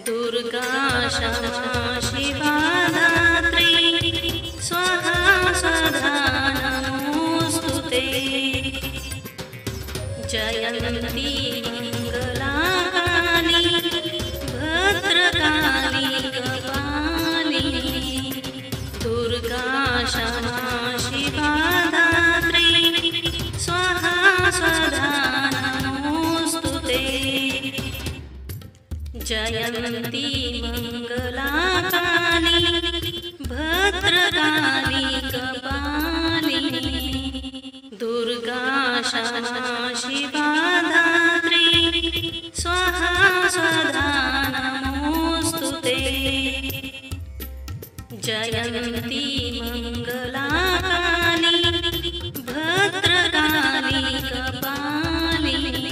दुर्गा क्षमा शिवा धात्री स्वाहा स्वधा नमोऽस्तुते। जयन्ती मङ्गलाकाली भद्रकाली कपालिनी दुर्गा क्षमा शिवा धात्री स्वाहा स्वधा नमोऽस्तुते। जयन्ती मङ्गलाकाली भद्रकाली कपालिनी दुर्गा क्षमा शिवा धात्री स्वाहा स्वधा नमोऽस्तुते। जयन्ती मङ्गलाकाली भद्रकाली कपालिनी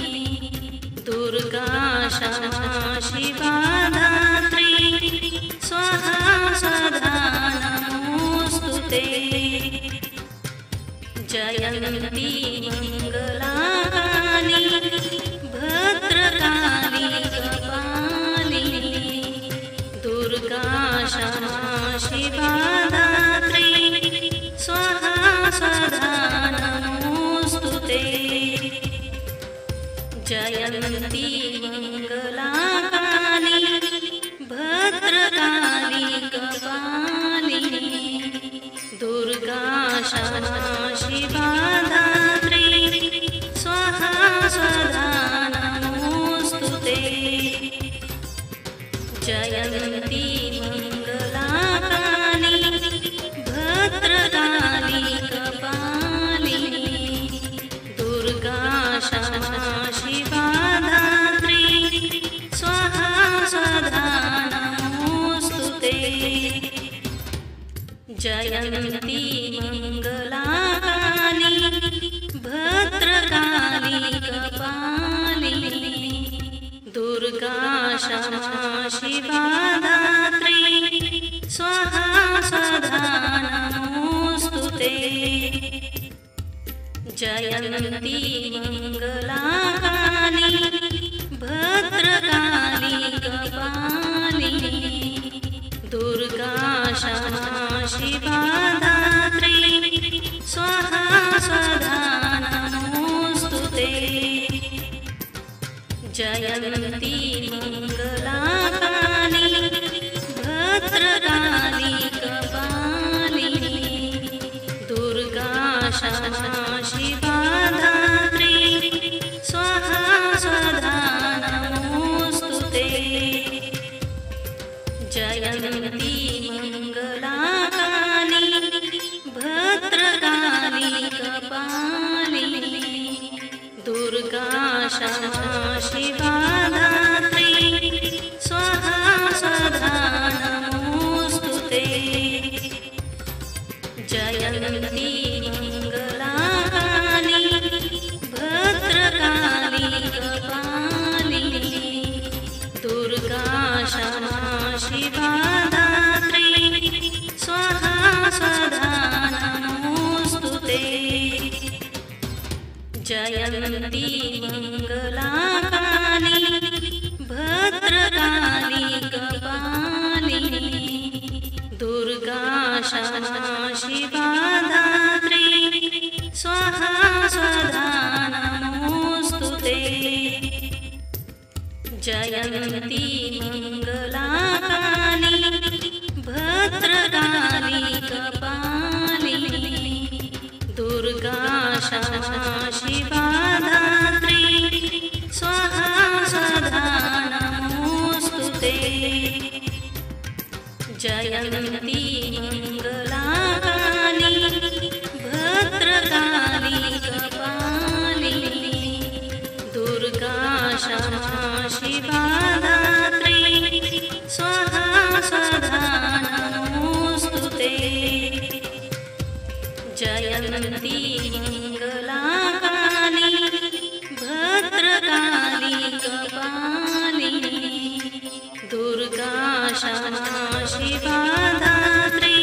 दुर्गा क्षमा शिवा धात्री स्वाहा स्वधा नमोऽस्तुते। जयन्ती मङ्गलाकाली भद्रकाली कपालिनी दुर्गा क्षमा शिवा धात्री स्वाहा स्वधा नमोऽस्तुते। जयन्ती मङ्गलाकाली भद्रकाली कपालिनी दुर्गा क्षमा शिवा धात्री स्वाहा स्वधा नमोऽस्तुते। जयन्ती मङ्गलाकाली भद्रकाली कपालिनी दुर्गा क्षमा शिवा धात्री स्वाहा स्वधा नमोऽस्तुते। जयन्ती मङ्गलाकाली भद्रकाली कपालिनी दुर्गा क्षमा शिवा धात्री स्वाहा स्वधा नमोऽस्तुते। जयन्ती मङ्गलाकाली भद्रकाली कपालिनी दुर्गा क्षमा शिवा धात्री स्वाहा स्वधा जयन्ती मङ्गलाकाली भद्रकाली कपालिनी दुर्गा क्षमा शिवा धात्री स्वाहा स्वधा नमोऽस्तुते। जयन्ती मङ्गलाकाली भद्रकाली कपालिनी दुर्गा क्षमा शिवा धात्री स्वाहा स्वधा नमोऽस्तुते। जयन्ती मङ्गलाकाली भद्रकाली कपालिनी दुर्गा क्षमा शिवा धात्री स्वाहा स्वधा नमोऽस्तुते। जयन्ती मङ्गलाकाली भद्रकाली कपालिनी दुर्गा क्षमा शिवा धात्री स्वाहा स्वधा नमोऽस्तुते। जयन्ती मङ्गलाकाली भद्रकाली कपालिनी दुर्गा क्षमा शिवा धात्री स्वाहा स्वधा नमोऽस्तुते। जयन्ती मङ्गलाकाली भद्रकाली कपालिनी दुर्गा क्षमा शिवा धात्री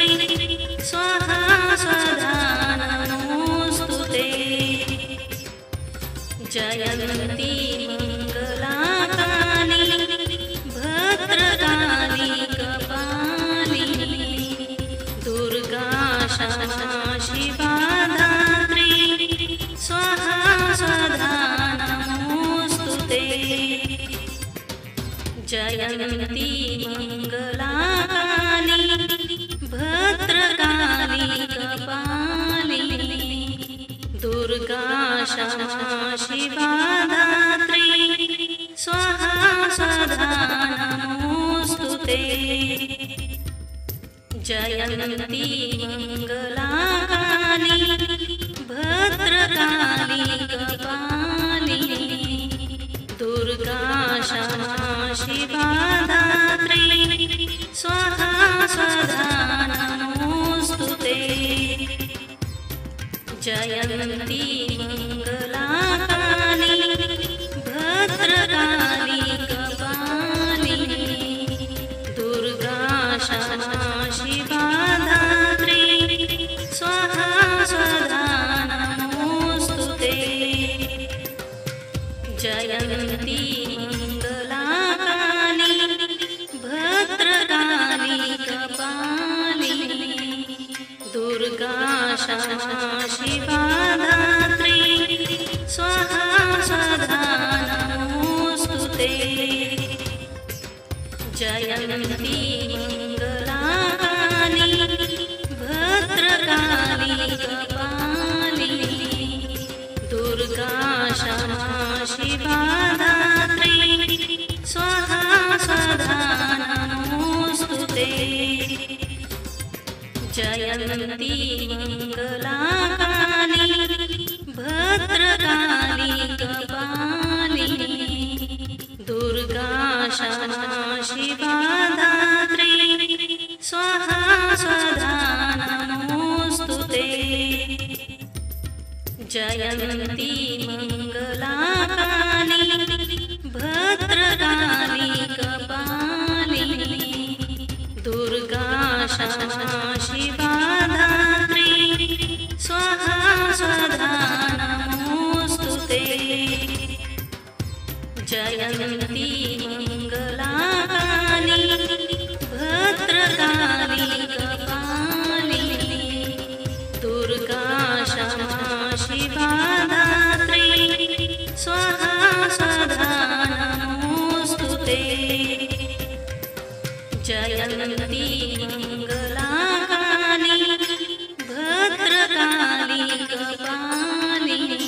स्वाहा स्वधा नमोऽस्तुते। जयन्ती मङ्गलाकाली भद्रकाली कपालिनी दुर्गा क्षमा शिवा धात्री स्वाहा स्वधा नमोऽस्तुते। जयन्ती मङ्गलाकाली भद्रकाली कपालिनी दुर्गा क्षमा शिवा धात्री स्वाहा स्वधा नमोऽस्तुते। जयन्ती मङ्गलाकाली भद्रकाली कपालिनी दुर्गा क्षमा शिवा धात्री स्वाहा स्वधा नमोऽस्तुते। जयन्ती मङ्गलाकाली भद्रकाली कपालिनी दुर्गा क्षमा शिवा धात्री स्वाहा स्वधा नमोऽस्तुते। जयन्ती मङ्गलाकाली भद्रकाली कपालिनी दुर्गा क्षमा शिवा धात्री स्वाहा स्वधा नमोऽस्तुते। जयन्ती मङ्गलाकाली भद्रकाली कपालिनी दुर्गा क्षमा शिवा धात्री स्वाहा स्वधा नमोऽस्तुते। जयन्ती मङ्गलाकाली भद्रकाली कपालिनी दुर्गा क्षमा शिवा धात्री स्वाहा स्वधा नमोऽस्तुते। जयन्ती मङ्गलाकाली भद्रकाली कपालिनी दुर्गा क्षमा शिवा धात्री स्वाहा स्वधा नमोऽस्तुते। जयन्ती मङ्गलाकाली भद्रकाली कपालिनी दुर्गा क्षमा शिवा धात्री स्वाहा स्वधा नमोऽस्तुते। जयन्ती मङ्गलाकाली भद्रकाली कपालिनी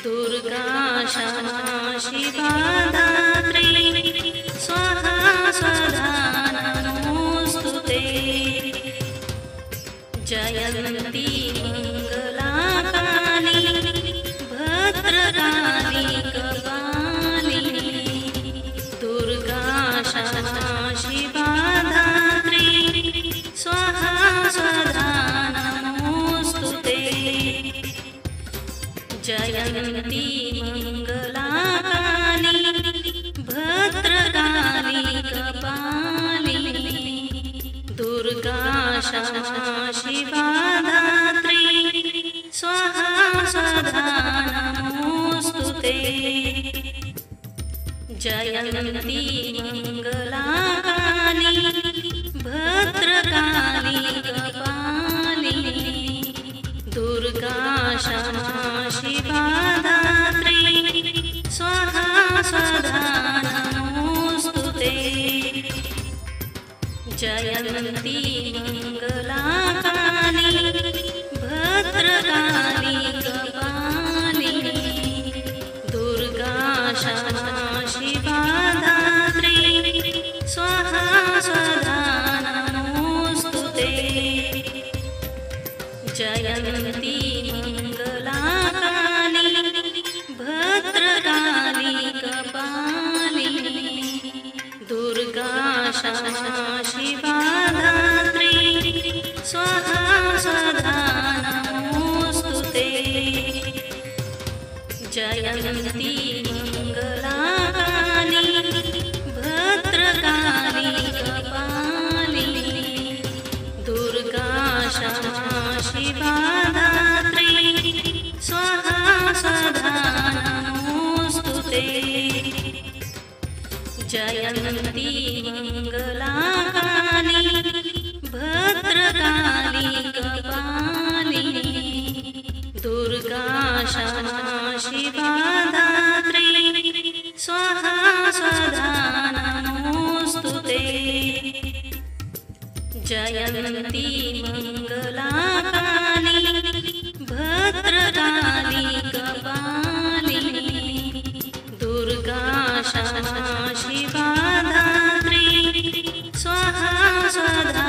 दुर्गा क्षमा शिवा धात्री स्वाहा स्वधा नमोऽस्तुते। क्षमा शिवा धात्री स्वाहा स्वधा नमोऽस्तुते जयन्ती मङ्गलाकाली भद्रकाली कपालिनी दुर्गा क्षमा शिवा धात्री स्वाहा स्वधा नमोऽस्तुते जयन्ती मङ्गलाकाली भद्रकाली कपालिनी दुर्गा क्षमा शिवा धात्री स्वाहा स्वधा नमोऽस्तुते जयन्ती मङ्गलाकाली भद्रकाली कपालिनी दुर्गा क्षमा शिवा धात्री स्वाहा स्वधा नमोऽस्तुते जयन्ती मङ्गलाकाली भद्रकाली कपालिनी दुर्गा क्षमा शिवा धात्री स्वाहा स्वधा नमोऽस्तुते जयन्ती मङ्गलाकाली भद्रकाली कपालिनी दुर्गा क्षमा शिवा धात्री स्वाहा स्वधा नमोऽस्तुते जयन्ती मङ्गलाकाली भद्रकाली कपालिनी दुर्गा क्षमा शिवा धात्री स्वाहा स्वधा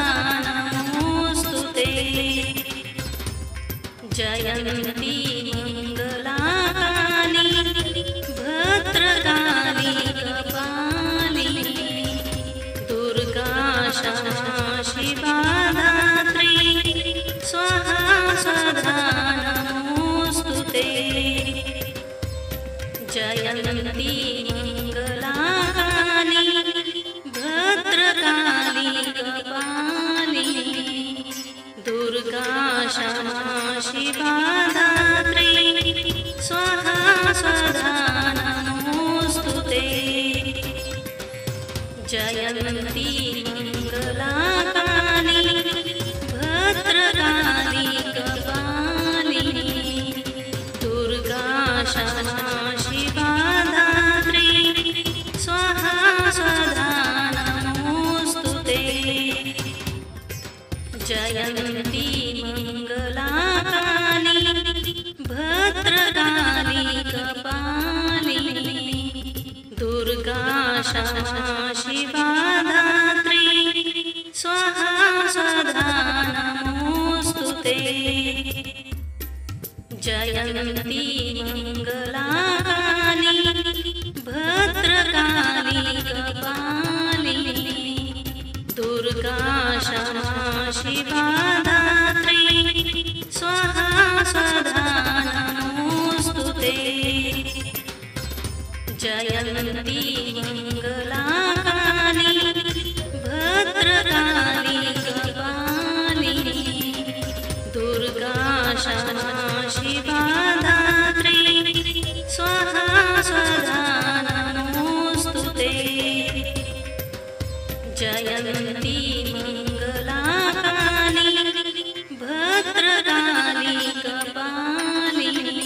नमोऽस्तुते जयन्ती मङ्गलाकाली भद्रकाली कपालिनी दुर्गा क्षमा शिवा धात्री स्वाहा स्वधा नमोऽस्तुते जयन्ती मङ्गलाकाली भद्रकाली कपालिनी दुर्गा क्षमा शिवा धात्री स्वाहा स्वधा नमोऽस्तुते जयन्ती मङ्गलाकाली भद्रकाली कपालिनी दुर्गा क्षमा शिवा धात्री स्वाहा स्वधा नमोऽस्तुते जयन्ती मङ्गलाकाली भद्रकाली कपालिनी दुर्गा क्षमा शिवा धात्री स्वाहा स्वधा नमोऽस्तुते जयन्ती मङ्गलाकाली भद्रकाली कपालिनी दुर्गा क्षमा शिवा धात्री स्वाहा स्वधा नमोऽस्तुते जयन्ती मङ्गलाकाली भद्रकाली कपालिनी दुर्गा क्षमा शिवा धात्री स्वाहा स्वधा नमोऽस्तुते जयन्ती मङ्गलाकाली भद्रकाली कपालिनी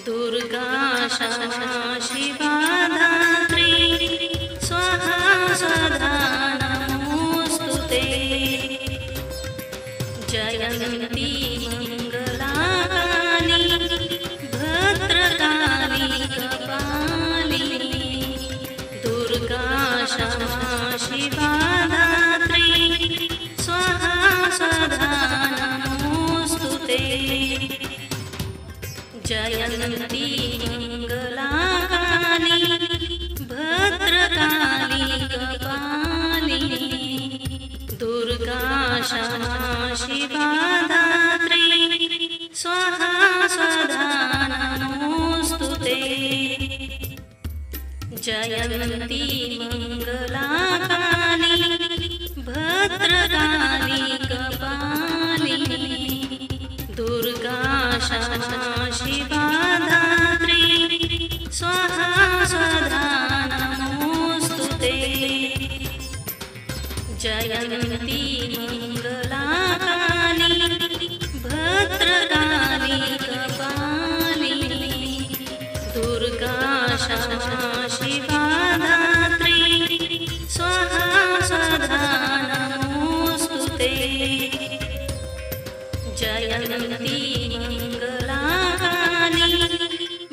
दुर्गा क्षमा शिवा धात्री स्वाहा स्वधा नमोऽस्तुते जयन्ती मङ्गलाकाली भद्रकाली कपालिनी दुर्गा क्षमा शिवा धात्री स्वाहा स्वधा नमोऽस्तुते जयन्ती मङ्गलाकाली भद्रकाली कपालिनी दुर्गा क्षमा शिवा धात्री स्वाहा स्वधा नमोऽस्तुते जयन्ती मङ्गलाकाली भद्रकाली जयन्ती मङ्गलाकाली भद्रकाली कपालिनी दुर्गा क्षमा शिवा धात्री स्वाहा स्वधा नमोऽस्तुते। जयन्ती मङ्गलाकाली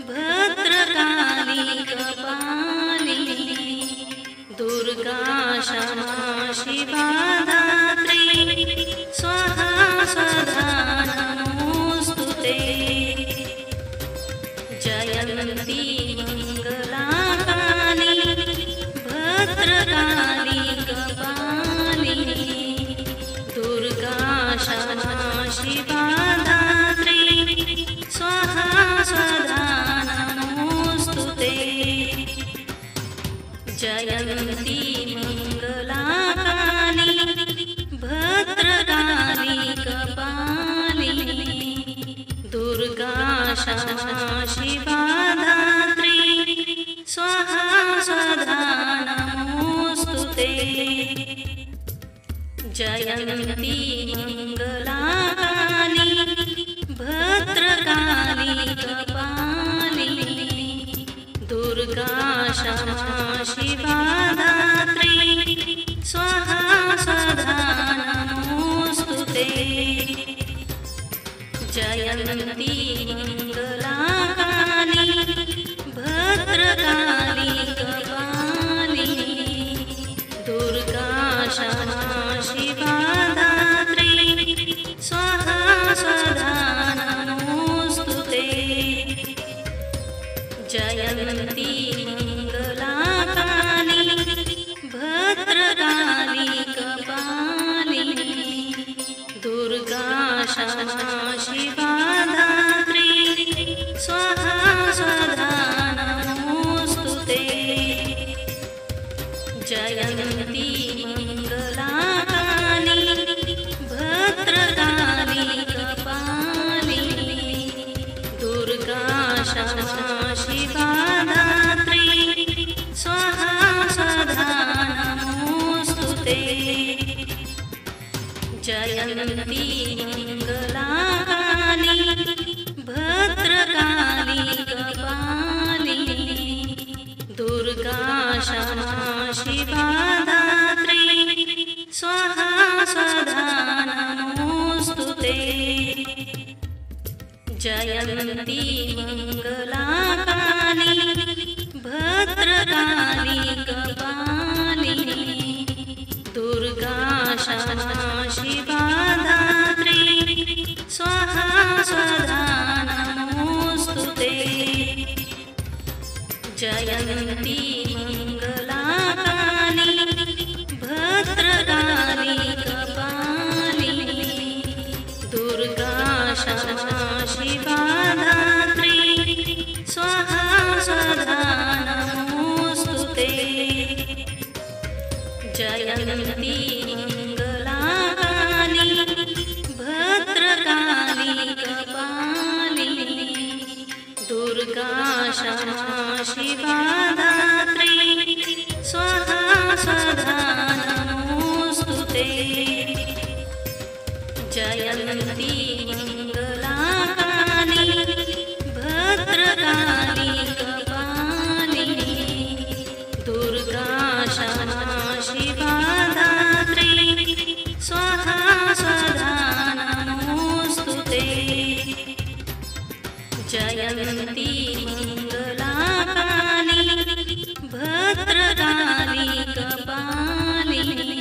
भद्रकाली कपालिनी दुर्गा क्षमा शिवा धात्री स्वाहा स्वधा नमोऽस्तुते। जयन्ती मङ्गलाकाली भद्रकाली कपालिनी दुर्गा क्षमा शिवा धात्री स्वाहा स्वधा नमोऽस्तुते। जयन्ती मङ्गलाकाली भद्रकाली कपालिनी दुर्गा क्षमा शिवा धात्री स्वाहा स्वधा नमोऽस्तुते। जयन्ती मङ्गलाकाली भद्रकाली कपालिनी दुर्गा क्षमा शिवा धात्री स्वाहा स्वधा नमोऽस्तुते। जयन्ती मङ्गलाकाली भद्रकाली कपालिनी दुर्गा क्षमा शिवा धात्री स्वाहा स्वधा नमोऽस्तुते। जयन्ती मङ्गलाकाली भद्रकाली कपालिनी दुर्गा क्षमा शिवा धात्री स्वाहा स्वधा नमोऽस्तुते। जयन्ती मङ्गलाकाली भद्रकाली कपालिनी दुर्गा क्षमा शिवा धात्री स्वाहा स्वधा नमोऽस्तुते। जयन्ती मङ्गलाकाली भद्रकाली कपालिनी दुर्गा क्षमा शिवा धात्री स्वाहा स्वधा नमोऽस्तुते। जयन्ती मङ्गलाकाली भद्रकाली कपालिनी दुर्गा क्षमा शिवा धात्री स्वाहा स्वधा नमोऽस्तुते। जयन्ती मङ्गलाकाली भद्रकाली कपालिनी दुर्गा क्षमा शिवा धात्री स्वाहा स्वधा नमोऽस्तुते। जयन्ती मङ्गलाकाली भद्रकाली कपालिनी दुर्गा क्षमा शिवा धात्री स्वाहा स्वधा नमोऽस्तुते। जयन्ती मङ्गलाकाली भद्रकाली कपालिनी दुर्गा क्षमा शिवा धात्री स्वाहा स्वधा नमोऽस्तुते। जयन्ती मङ्गलाकाली भद्रकाली कपालिनी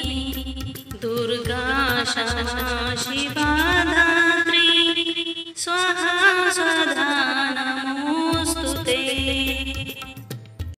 दुर्गा क्षमा शिवा